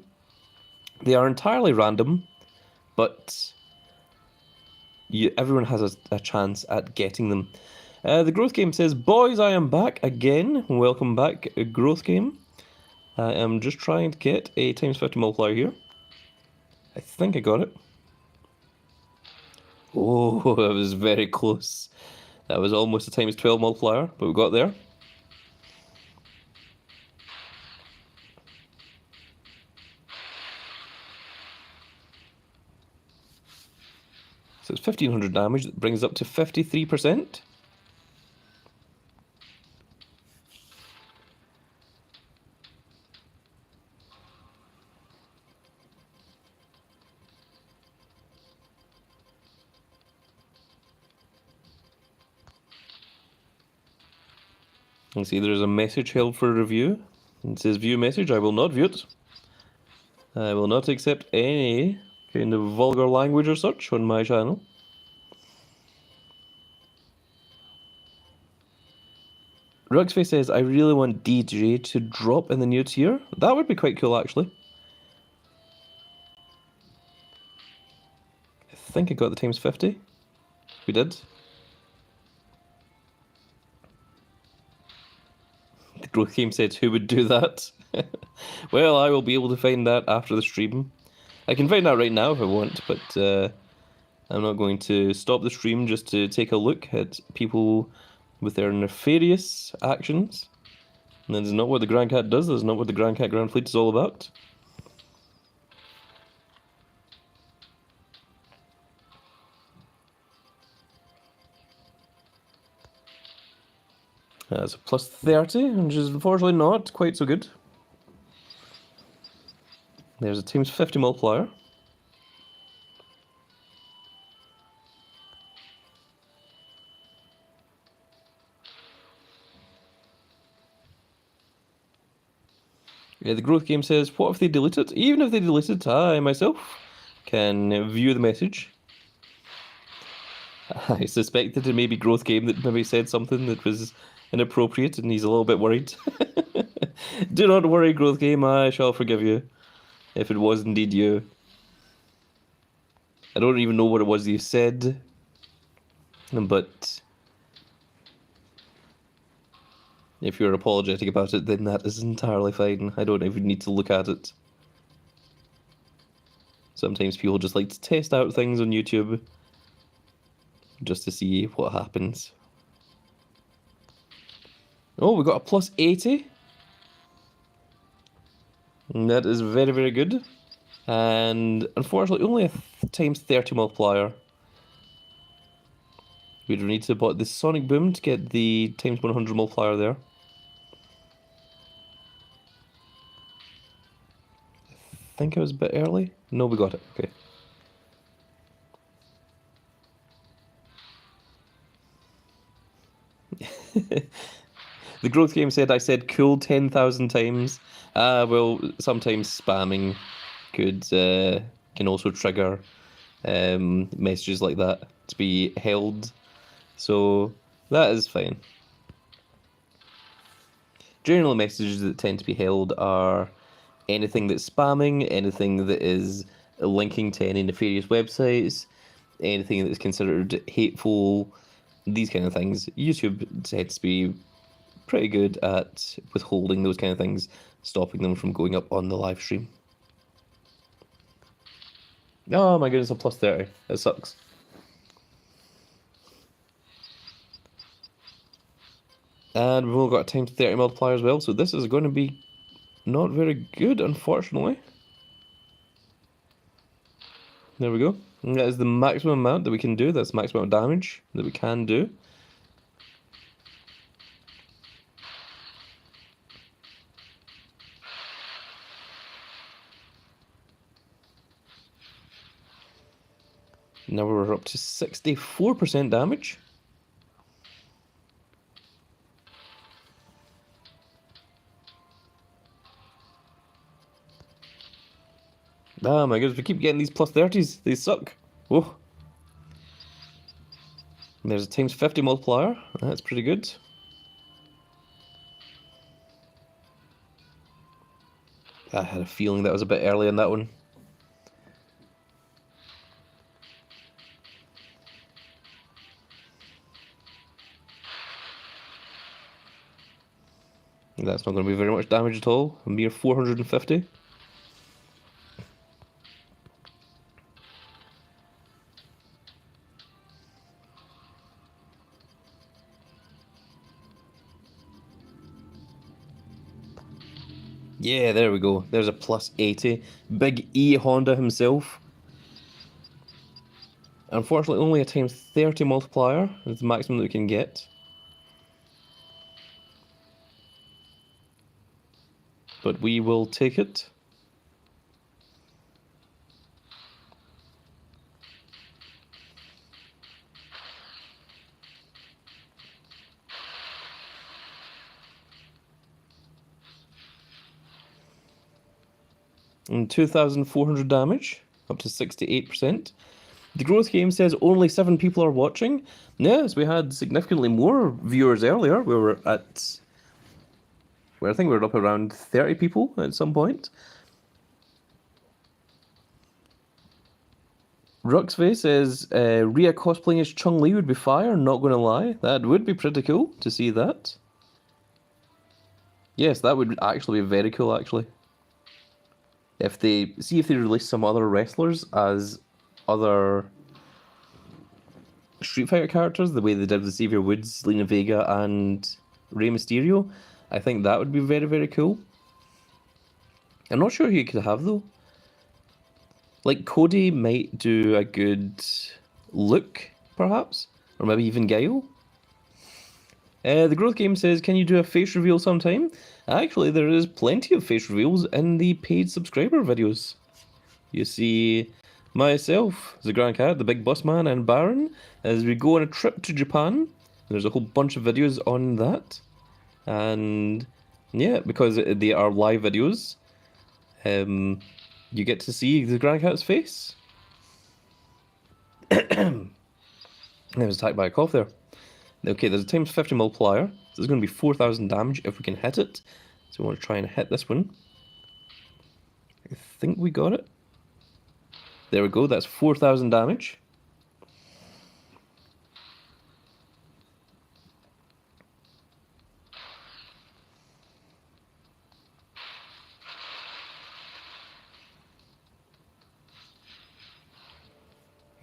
They are entirely random, but everyone has a chance at getting them. The Growth Game says, boys, I am back again. Welcome back, Growth Game. I am just trying to get a times 50 multiplier here. I think I got it. Oh, that was very close. That was almost a times 12 multiplier, but we got there. So it's 1500 damage, that brings up to 53%. You can see there's a message held for review. It says view message. I will not view it. I will not accept any kind of vulgar language or such on my channel. Rugsface says, I really want DJ to drop in the new tier. That would be quite cool, actually. I think I got the times 50. We did. The Growth Game said, who would do that? Well, I will be able to find that after the stream. I can find out right now if I want, but I'm not going to stop the stream just to take a look at people with their nefarious actions. And that is not what the Grand Cat does, that is not what the Grand Cat Grand Fleet is all about. That's a plus 30, which is unfortunately not quite so good. There's a times 50 multiplier. Yeah, the Growth Game says, what if they delete it? Even if they delete it, I myself can view the message. I suspect that it may be Growth Game that maybe said something that was inappropriate and he's a little bit worried. Do not worry, Growth Game, I shall forgive you. if it was indeed you. I don't even know what it was you said, but if you're apologetic about it, then that is entirely fine. I don't even need to look at it. Sometimes people just like to test out things on YouTube just to see what happens. Oh, we got a plus 80. And that is very, very good. And unfortunately, only a times 30 multiplier. We need to bought the Sonic Boom to get the times 100 multiplier there. I think I was a bit early. No, we got it. Okay. The growth game said I said cool 10,000 times. Well, sometimes spamming can also trigger messages like that to be held. So that is fine. General messages that tend to be held are anything that's spamming, anything that is linking to any nefarious websites, anything that's considered hateful, these kind of things. YouTube tends to be pretty good at withholding those kind of things, stopping them from going up on the live stream. Oh my goodness, a plus 30. That sucks. And we've all got a times 30 multiplier as well, so this is going to be not very good, unfortunately. There we go. And that is the maximum amount that we can do. That's the maximum amount of damage that we can do. Now we're up to 64% damage. Ah, my goodness, we keep getting these plus 30s. They suck. Whoa. And there's a times 50 multiplier. That's pretty good. I had a feeling that was a bit early on that one. That's not going to be very much damage at all. A mere 450. Yeah, there we go. There's a plus 80. Big E Honda himself. Unfortunately, only a times 30 multiplier is the maximum that we can get. But we will take it. And 2,400 damage, up to 68%. The growth game says only 7 people are watching. Yes, we had significantly more viewers earlier. We were at... Well, I think we were up around 30 people at some point. Ruxvey says, Rhea cosplaying as Chun-Li would be fire, not gonna lie. That would be pretty cool to see that. Yes, that would actually be very cool, actually. If they release some other wrestlers as other Street Fighter characters, the way they did with Xavier Woods, Lena Vega, and Rey Mysterio, I think that would be very, very cool. I'm not sure who you could have, though. Like, Cody might do a good look, perhaps? Or maybe even Guile? The growth game says, can you do a face reveal sometime? Actually, there is plenty of face reveals in the paid subscriber videos. You see myself, the Grand Cat, the Big Boss Man, and Baron, as we go on a trip to Japan. There's a whole bunch of videos on that. And yeah, because they are live videos, you get to see the Grand Cat's face. I was attacked by a cough there. Okay, there's a times 50 multiplier. So there's going to be 4,000 damage if we can hit it. So we want to try and hit this one. I think we got it. There we go, that's 4,000 damage.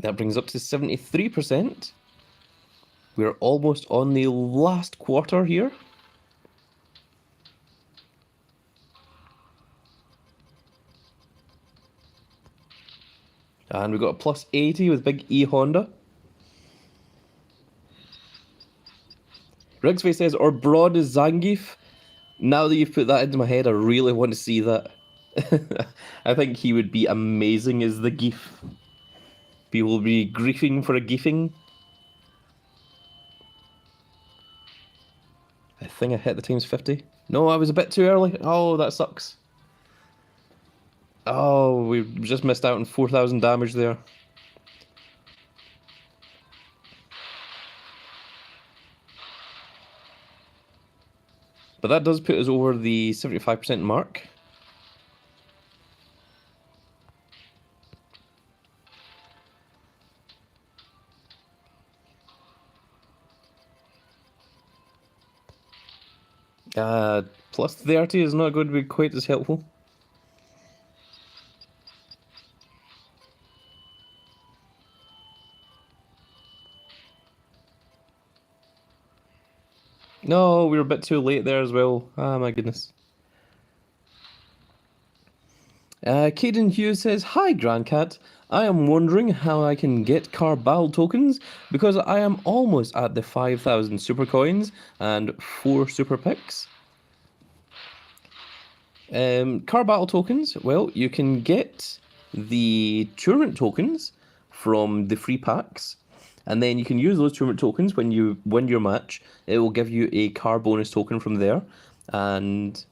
That brings up to 73%. We're almost on the last quarter here. And we've got a plus 80 with big E Honda. Rigsby says, or broad as Zangief. Now that you've put that into my head, I really want to see that. I think he would be amazing as the Geef. People will be griefing for a Geefing. I think I hit the times 50. No, I was a bit too early. Oh, that sucks. Oh, we just missed out on 4,000 damage there. But that does put us over the 75% mark. Plus 30 is not going to be quite as helpful. No, we were a bit too late there as well. Ah, my goodness. Caden Hughes says, Hi, Grandcat. I am wondering how I can get car battle tokens because I am almost at the 5,000 super coins and 4 super picks. Car battle tokens, well, you can get the tournament tokens from the free packs, and then you can use those tournament tokens when you win your match. It will give you a car bonus token from there, and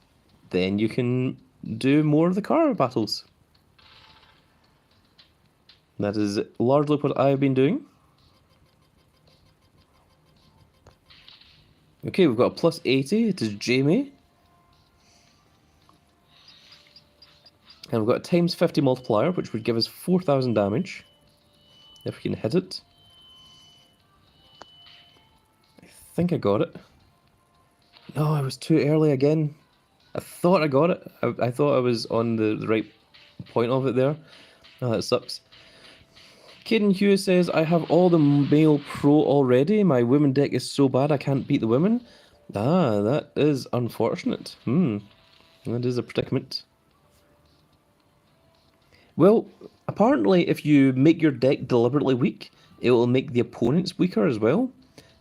then you can do more of the car battles. That is largely what I've been doing. Okay, we've got a plus 80. It is Jamie. And we've got a times 50 multiplier, which would give us 4,000 damage. If we can hit it. I think I got it. No, I was too early again. I thought I got it. I thought I was on the right point of it there. Oh, that sucks. Caden Hughes says, I have all the male pro already. My women deck is so bad I can't beat the women. Ah, that is unfortunate. That is a predicament. Well, apparently if you make your deck deliberately weak, it will make the opponents weaker as well.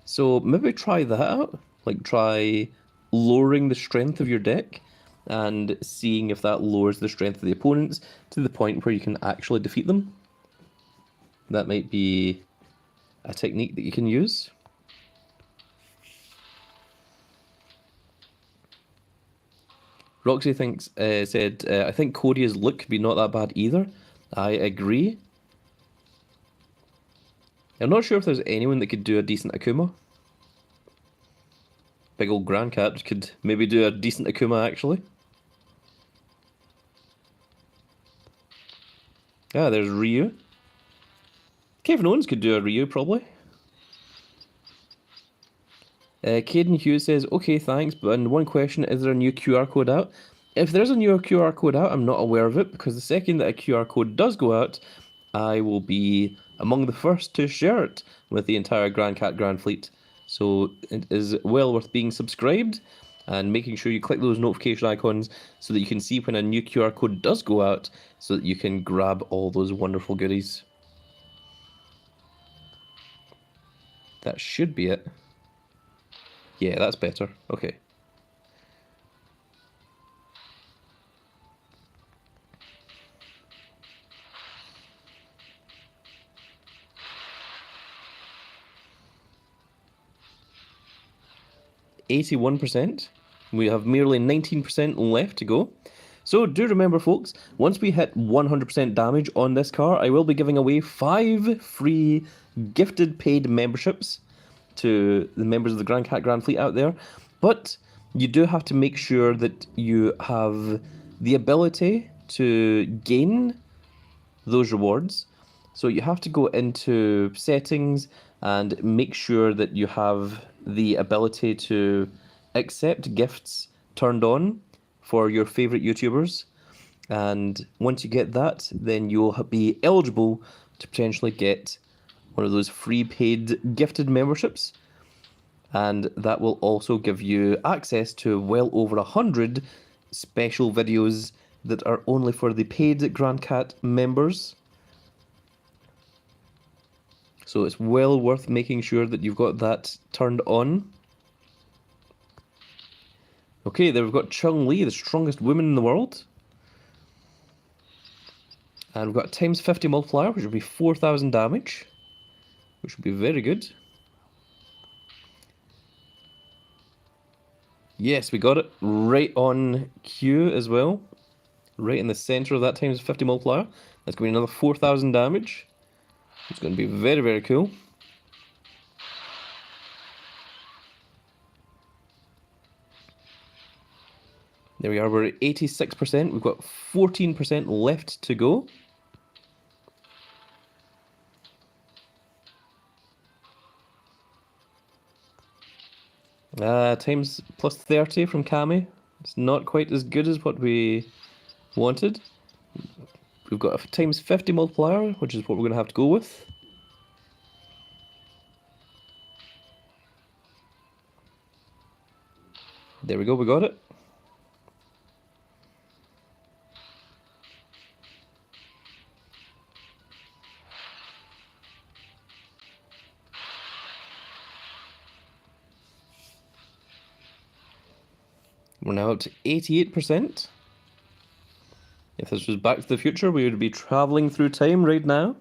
So maybe try that out. Like try lowering the strength of your deck and seeing if that lowers the strength of the opponents to the point where you can actually defeat them. That might be a technique that you can use. Roxy said, I think Cody's look could be not that bad either. I agree. I'm not sure if there's anyone that could do a decent Akuma. Big old Grandcat could maybe do a decent Akuma, actually. Ah, there's Ryu. Kevin Owens could do a Ryu, probably. Caden Hughes says, okay, thanks, but one question, is there a new QR code out? If there's a new QR code out, I'm not aware of it, because the second that a QR code does go out, I will be among the first to share it with the entire Grand Cat Grand Fleet. So it is well worth being subscribed and making sure you click those notification icons so that you can see when a new QR code does go out so that you can grab all those wonderful goodies. That should be it. Yeah, that's better. Okay. %. We have merely 19% left to go. So do remember, folks, once we hit 100% damage on this car, I will be giving away 5 free gifted paid memberships to the members of the Grand Cat Grand Fleet out there. But you do have to make sure that you have the ability to gain those rewards. So you have to go into settings and make sure that you have the ability to accept gifts turned on for your favorite YouTubers. And once you get that, then you'll be eligible to potentially get one of those free paid gifted memberships. And that will also give you access to well over 100 special videos that are only for the paid Grand Cat members. So it's well worth making sure that you've got that turned on. Okay, there we've got Chun-Li, the strongest woman in the world. And we've got a times 50 multiplier, which will be 4,000 damage, which would be very good. Yes, we got it right on cue as well. Right in the center of that times 50 multiplier. That's going to be another 4,000 damage. It's going to be very, very cool. There we are, we're at 86%. We've got 14% left to go. Times plus 30 from Kami. It's not quite as good as what we wanted. We've got a times 50 multiplier, which is what we're going to have to go with. There we go, we got it. We're now up to 88%. If this was Back to the Future, we would be travelling through time right now.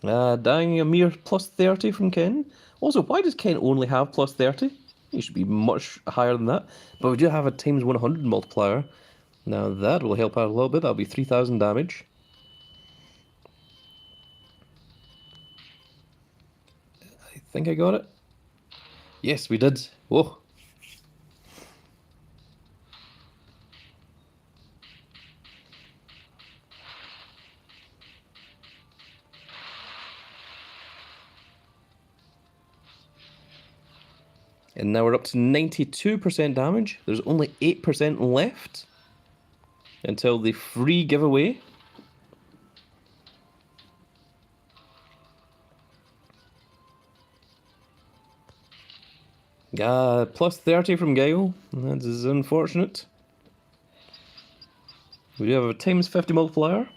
Dying a mere plus 30 from Ken. Also, why does Ken only have plus 30? He should be much higher than that. But we do have a times 100 multiplier. Now that will help out a little bit. That'll be 3,000 damage. I think I got it. Yes, we did. Whoa. And now we're up to 92% damage. There's only 8% left until the free giveaway. Plus 30 from Gale. That is unfortunate. We do have a times 50 multiplier.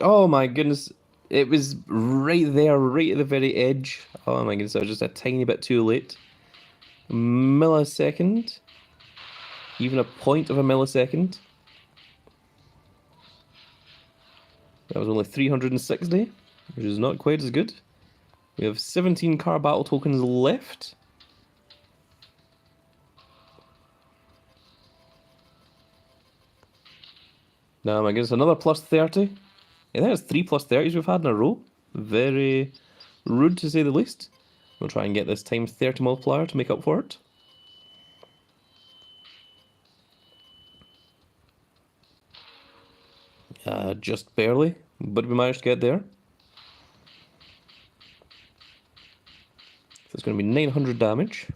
Oh my goodness. It was right there, right at the very edge. Oh my goodness, I was just a tiny bit too late. Millisecond. Even a point of a millisecond. That was only 360, which is not quite as good. We have 17 car battle tokens left. Now, my goodness, another plus 30. I think it's 3 plus 30s we've had in a row. Very rude, to say the least. We'll try and get this times 30 multiplier to make up for it. Just barely, but we managed to get there. So it's going to be 900 damage.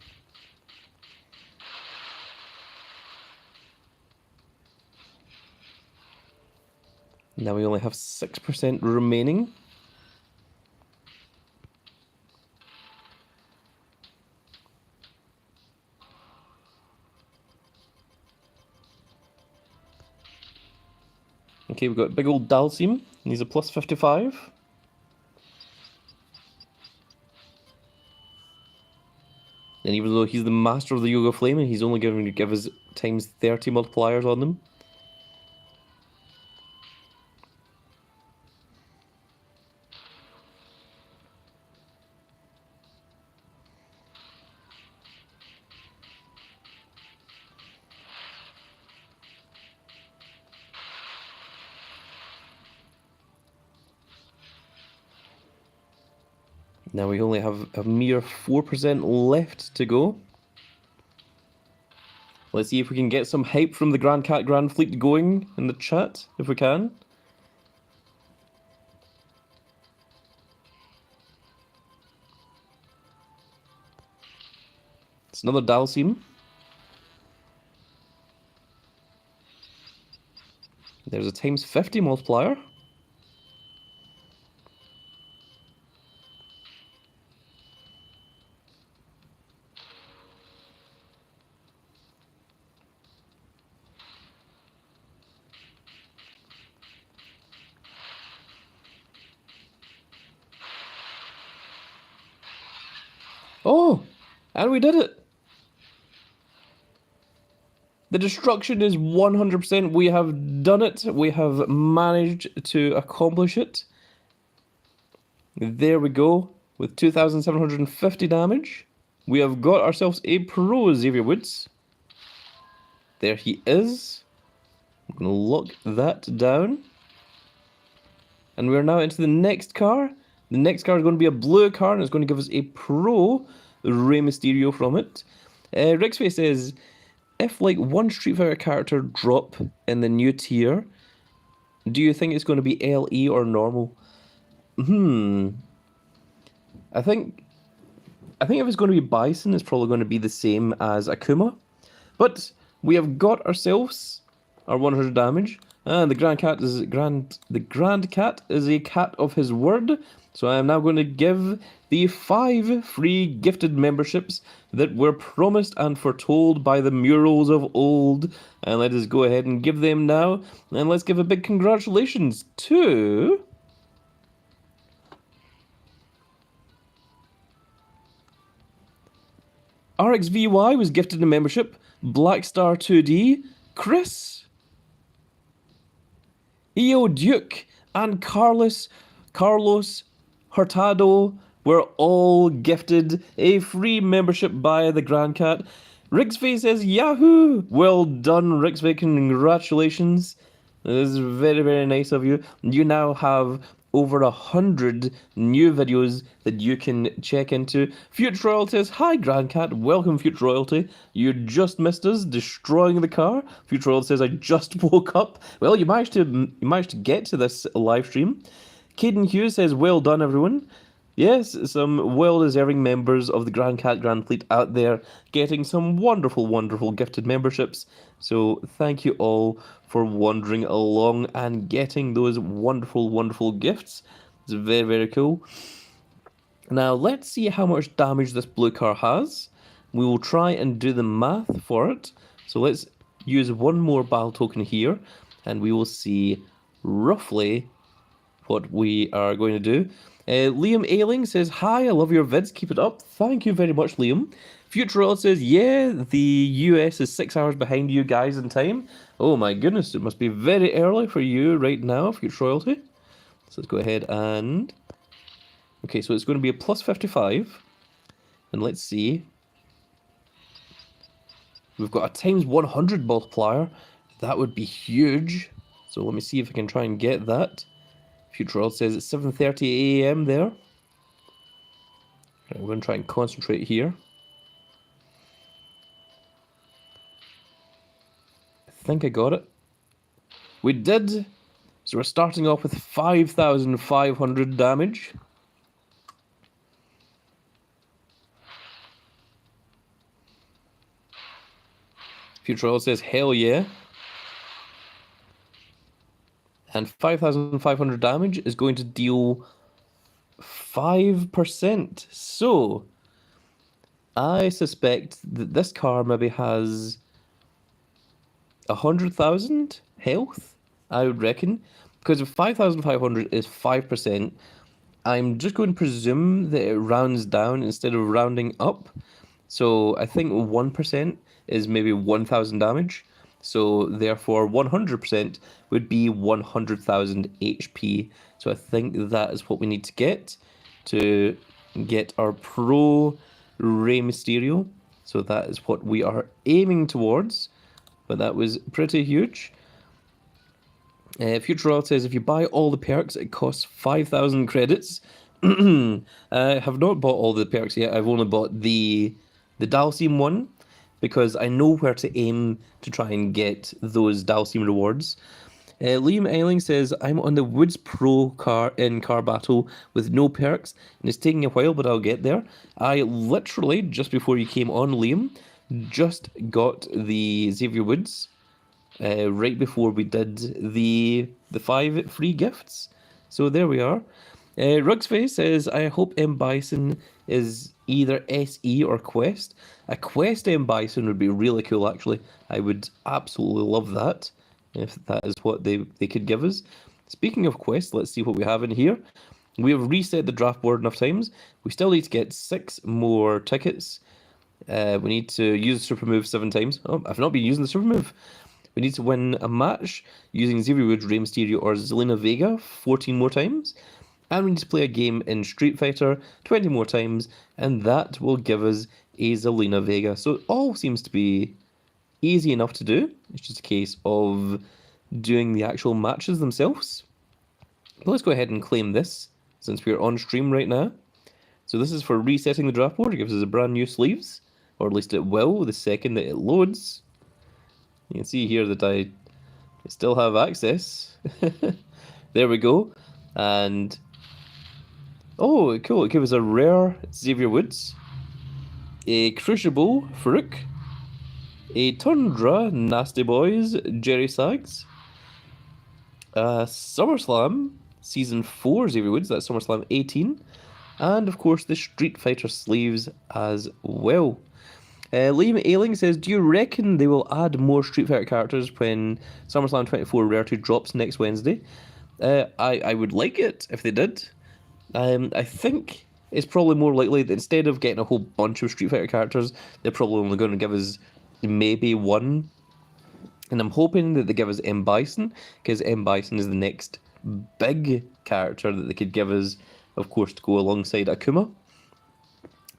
Now we only have 6% remaining. Okay, we've got big old Dalsim, and he's a plus 55. And even though he's the master of the Yoga Flame, he's only going to give us times 30 multipliers on them. Now we only have a mere 4% left to go. Let's see if we can get some hype from the Grand Cat Grand Fleet going in the chat, if we can. It's another Dalsim. There's a times 50 multiplier. Oh, and we did it. The destruction is 100%. We have done it. We have managed to accomplish it. There we go. With 2,750 damage. We have got ourselves a pro Xavier Woods. There he is. I'm going to lock that down. And we're now into the next car. The next car is going to be a blue car, and it's going to give us a pro Rey Mysterio from it. Rixway says, if like one Street Fighter character drop in the new tier, do you think it's going to be LE or normal? I think if it's going to be Bison, it's probably going to be the same as Akuma. But we have got ourselves our 100 damage. And the Grand Cat is a cat of his word. So I am now going to give the 5 free gifted memberships that were promised and foretold by the murals of old. And let us go ahead and give them now. And let's give a big congratulations to... RXVY was gifted a membership. Blackstar 2D, Chris, EO Duke, and Carlos Hurtado were all gifted a free membership by the Grand Cat. Rixvay says, Yahoo! Well done, Rixvay. Congratulations. This is very, very nice of you. You now have over 100 new videos that you can check into. Future Royalty says, hi Grand Cat, welcome Future Royalty. You just missed us destroying the car. Future Royalty says, I just woke up. Well, you managed to get to this live stream. Caden Hughes says, well done everyone. Yes, some well-deserving members of the Grand Cat Grand Fleet out there getting some wonderful, wonderful gifted memberships. So thank you all for wandering along and getting those wonderful, wonderful gifts. It's very, very cool. Now, let's see how much damage this blue car has. We will try and do the math for it. So let's use one more battle token here, and we will see roughly what we are going to do. Liam Ailing says, hi, I love your vids, keep it up. Thank you very much, Liam. Future Royalty says, yeah, the US is 6 hours behind you guys in time. Oh my goodness, it must be very early for you right now, Future Royalty. So let's go ahead and... Okay, so it's going to be a plus 55. And let's see. We've got a times 100 multiplier. That would be huge. So let me see if I can try and get that. Future World says it's 7:30 AM there. Right, I'm going to try and concentrate here. I think I got it. We did. So we're starting off with 5,500 damage. Future World says, hell yeah. And 5,500 damage is going to deal 5%. So, I suspect that this car maybe has 100,000 health, I would reckon. Because if 5,500 is 5%, I'm just going to presume that it rounds down instead of rounding up. So, I think 1% is maybe 1,000 damage. So therefore 100% would be 100,000 HP. So I think that is what we need to get our pro Rey Mysterio. So that is what we are aiming towards. But that was pretty huge. Future Royal says, if you buy all the perks, it costs 5,000 credits. I have not bought all the perks yet. I've only bought the Dalsim one because I know where to aim to try and get those Dalsim rewards. Liam Eiling says, I'm on the Woods Pro car in car battle with no perks, and it's taking a while, but I'll get there. I literally, just before you came on, Liam, just got the Xavier Woods right before we did the 5 free gifts. So there we are. Rugsface says, I hope M. Bison is either SE or Quest. A Quest M. Bison would be really cool, actually. I would absolutely love that, if that is what they could give us. Speaking of Quest, let's see what we have in here. We have reset the draft board enough times. We still need to get 6 more tickets. We need to use the super move 7 times. Oh, I've not been using the super move. We need to win a match using Xavier Woods, Rey Mysterio, or Zelina Vega 14 more times. And we need to play a game in Street Fighter 20 more times, and that will give us a Zelina Vega. So it all seems to be easy enough to do. It's just a case of doing the actual matches themselves. But let's go ahead and claim this, since we're on stream right now. So this is for resetting the draft board. It gives us a brand new sleeves, or at least it will the second that it loads. You can see here that I still have access. There we go. And oh, cool. It gives us a rare Xavier Woods, a Crucible Farouk, a Tundra Nasty Boys Jerry Sags, SummerSlam Season 4 Xavier Woods, that's SummerSlam 18, and of course the Street Fighter sleeves as well. Liam Ailing says, do you reckon they will add more Street Fighter characters when SummerSlam 24 Rarity drops next Wednesday? I would like it if they did. I think it's probably more likely that instead of getting a whole bunch of Street Fighter characters, they're probably only going to give us maybe one. And I'm hoping that they give us M. Bison, because M. Bison is the next big character that they could give us, of course, to go alongside Akuma.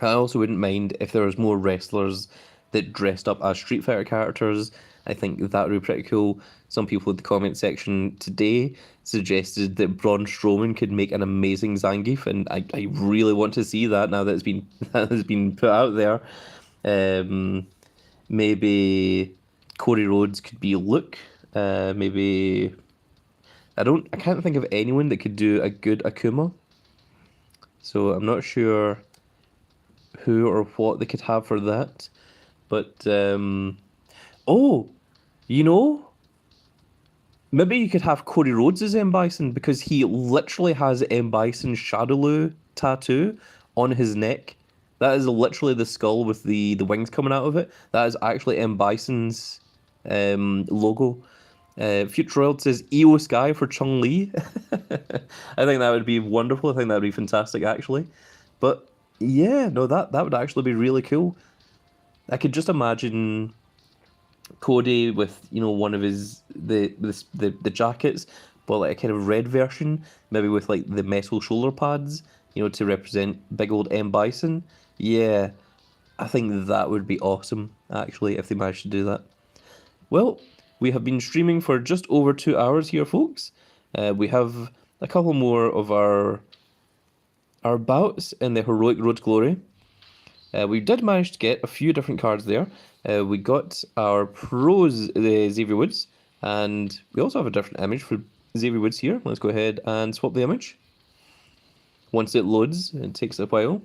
I also wouldn't mind if there was more wrestlers that dressed up as Street Fighter characters. I think that would be pretty cool. Some people in the comment section today suggested that Braun Strowman could make an amazing Zangief, and I really want to see that now that it's been that has been put out there. Maybe Cody Rhodes could be Luke. Maybe I can't think of anyone that could do a good Akuma. So I'm not sure who or what they could have for that. But oh, you know, maybe you could have Cody Rhodes as M. Bison, because he literally has M. Bison's Shadowloo tattoo on his neck. That is literally the skull with the wings coming out of it. That is actually M. Bison's logo. Future Royal says EO Sky for Chung Li. I think that would be wonderful. I think that would be fantastic, actually. But yeah, no, that would actually be really cool. I could just imagine Cody with, you know, one of his the jackets, but like a kind of red version, maybe with like the metal shoulder pads, you know, to represent big old M. Bison. Yeah, I think that would be awesome, actually, if they managed to do that. Well, we have been streaming for just over 2 hours here, folks. We have a couple more of our bouts in the Heroic Road to Glory. We did manage to get a few different cards there. We got our pros, the Xavier Woods, and we also have a different image for Xavier Woods here. Let's go ahead and swap the image. Once it loads, it takes a while.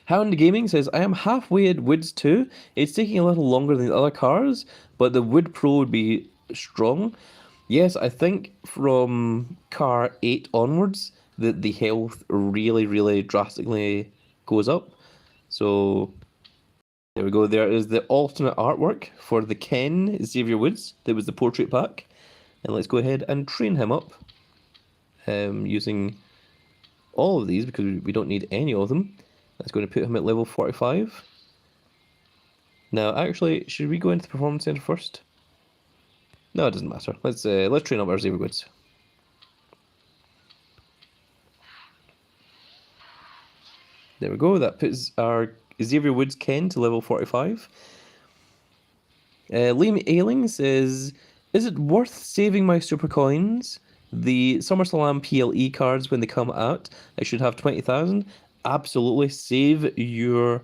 Hound Gaming says, I am halfway at Woods 2. It's taking a little longer than the other cars, but the Wood Pro would be strong. Yes, I think from car 8 onwards, the health really, really drastically goes up. So there we go. There is the alternate artwork for the Ken Xavier Woods. That was the portrait pack. And let's go ahead and train him up using all of these, because we don't need any of them. That's going to put him at level 45. Now, actually, should we go into the Performance Center first? No, it doesn't matter. Let's train up our Xavier Woods. There we go. That puts our Xavier Woods Ken to level 45. Liam Ailing says, is it worth saving my super coins The SummerSlam PLE cards, when they come out, I should have 20,000. Absolutely save your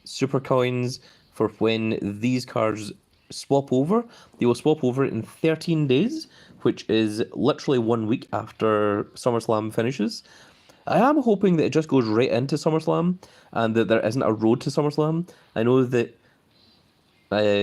super coins for when these cards swap over. They will swap over in 13 days, which is literally 1 week after SummerSlam finishes. I am hoping that it just goes right into SummerSlam and that there isn't a road to SummerSlam. I know that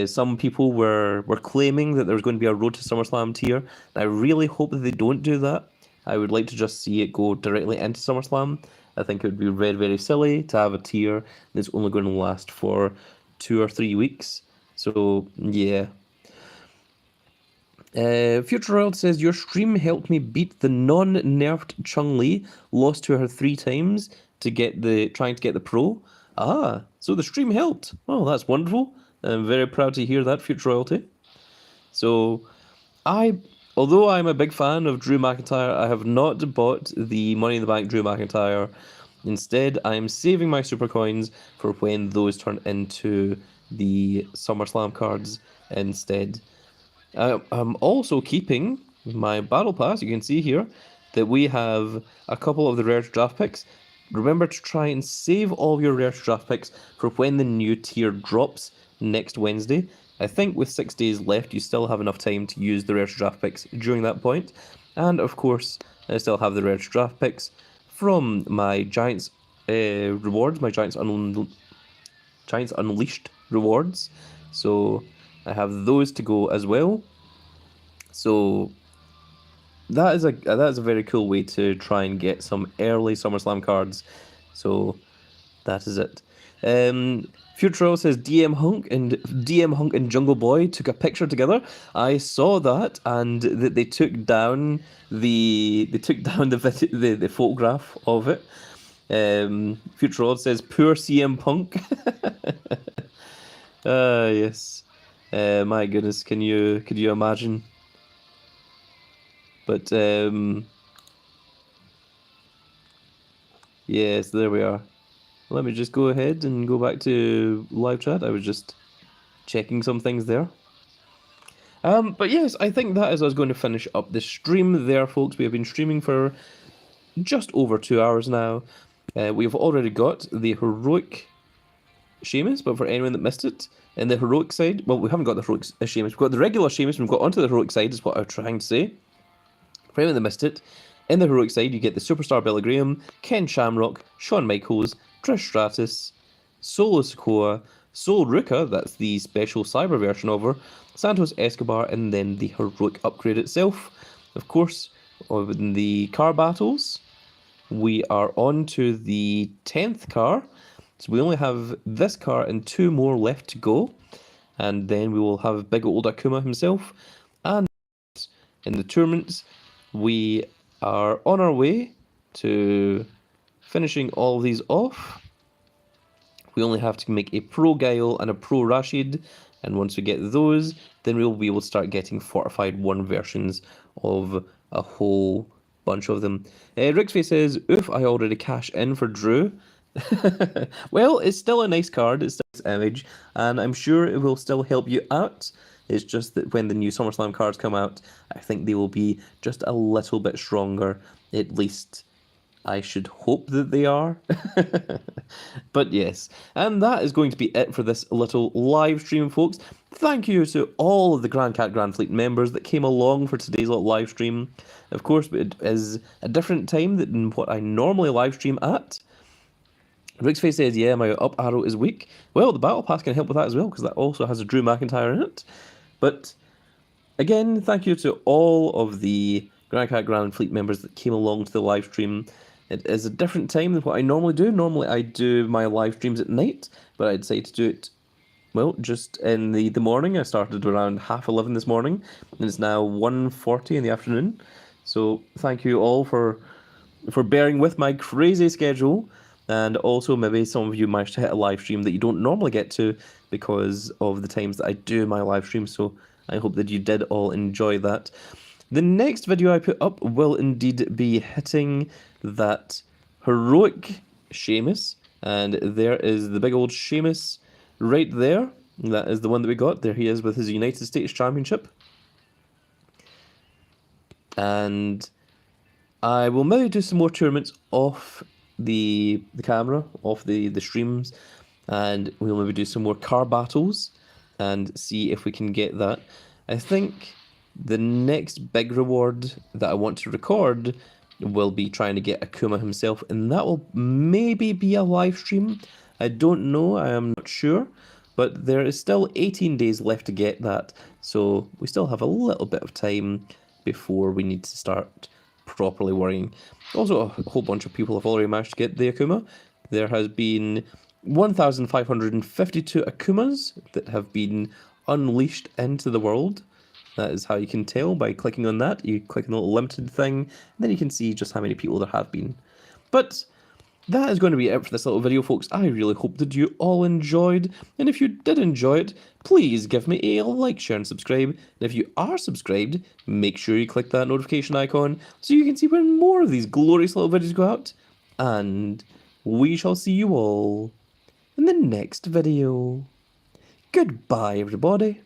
some people were claiming that there's going to be a Road to SummerSlam tier. I really hope that they don't do that. I would like to just see it go directly into SummerSlam. I think it would be very, very silly to have a tier that's only going to last for 2 or 3 weeks. So, yeah. Future World says, your stream helped me beat the non-nerfed Chun-Li, lost to her 3 times trying to get the pro. Ah, so the stream helped. Oh, that's wonderful. I'm very proud to hear that, Future Royalty. So, although I'm a big fan of Drew McIntyre, I have not bought the Money in the Bank Drew McIntyre. Instead, I'm saving my super coins for when those turn into the SummerSlam cards instead. I'm also keeping my battle pass. You can see here that we have a couple of the rare draft picks. Remember to try and save all your rare draft picks for when the new tier drops next Wednesday. I think with 6 days left, you still have enough time to use the rare draft picks during that point. And of course, I still have the rare draft picks from my Giants rewards, my Giants Unleashed rewards. So I have those to go as well. So that is a very cool way to try and get some early SummerSlam cards. So that is it. Futuro says DM Hunk and Jungle Boy took a picture together. I saw that, and that they took down the photograph of it. Futuro says poor CM Punk. Yes. My goodness, could you imagine? But yes, there we are. Let me just go ahead and go back to live chat. I was just checking some things there. But yes, I think that is us going to finish up the stream there, folks. We have been streaming for just over 2 hours now. We've already got the heroic Shaemus, but for anyone that missed it, in the heroic side, well, we haven't got the heroic Shaemus. We've got the regular Shaemus, we've got onto the heroic side, is what I'm trying to say. For anyone that missed it, in the heroic side, you get the Superstar Billy Graham, Ken Shamrock, Shawn Michaels, Trish Stratus, Solo Sikoa, Sol Ruka, that's the special cyber version of her, Santos Escobar, and then the heroic upgrade itself. Of course, in the car battles, we are on to the 10th car. So we only have this car and 2 more left to go. And then we will have big old Akuma himself. And in the tournaments, we are on our way to finishing all of these off. We only have to make a Pro Guile and a Pro Rashid, and once we get those, then we'll be able to start getting Fortified 1 versions of a whole bunch of them. Ricksface says, oof, I already cash in for Drew. Well, it's still a nice card, it's still an image, and I'm sure it will still help you out. It's just that when the new SummerSlam cards come out, I think they will be just a little bit stronger. At least I should hope that they are. But yes, and that is going to be it for this little live stream, folks. Thank you to all of the Grand Cat Grand Fleet members that came along for today's little live stream. Of course, it is a different time than what I normally live stream at. Ricksface says, yeah, my up arrow is weak. Well, the Battle Pass can help with that as well, because that also has a Drew McIntyre in it. But again, thank you to all of the Grand Cat Grand Fleet members that came along to the live stream. It is a different time than what I normally do. Normally I do my live streams at night, but I decided to do it, well, just in the morning. I started around 11:30 this morning, and it's now 1:40 in the afternoon. So thank you all for bearing with my crazy schedule. And also, maybe some of you managed to hit a live stream that you don't normally get to because of the times that I do my live stream. So I hope that you did all enjoy that. The next video I put up will indeed be hitting that heroic Shaemus. And there is the big old Shaemus right there. That is the one that we got. There he is with his United States Championship. And I will maybe do some more tournaments off the camera, off the streams, and we'll maybe do some more car battles and see if we can get that. I think the next big reward that I want to record will be trying to get Akuma himself, and that will maybe be a live stream. I don't know, I am not sure, but there is still 18 days left to get that, so we still have a little bit of time before we need to start properly worrying. Also, a whole bunch of people have already managed to get the Akuma. There has been 1,552 Akumas that have been unleashed into the world. That is how you can tell by clicking on that. You click on the little limited thing, and then you can see just how many people there have been. But that is going to be it for this little video, folks. I really hope that you all enjoyed, and if you did enjoy it, please give me a like, share, and subscribe. And if you are subscribed, make sure you click that notification icon so you can see when more of these glorious little videos go out. And we shall see you all in the next video. Goodbye, everybody.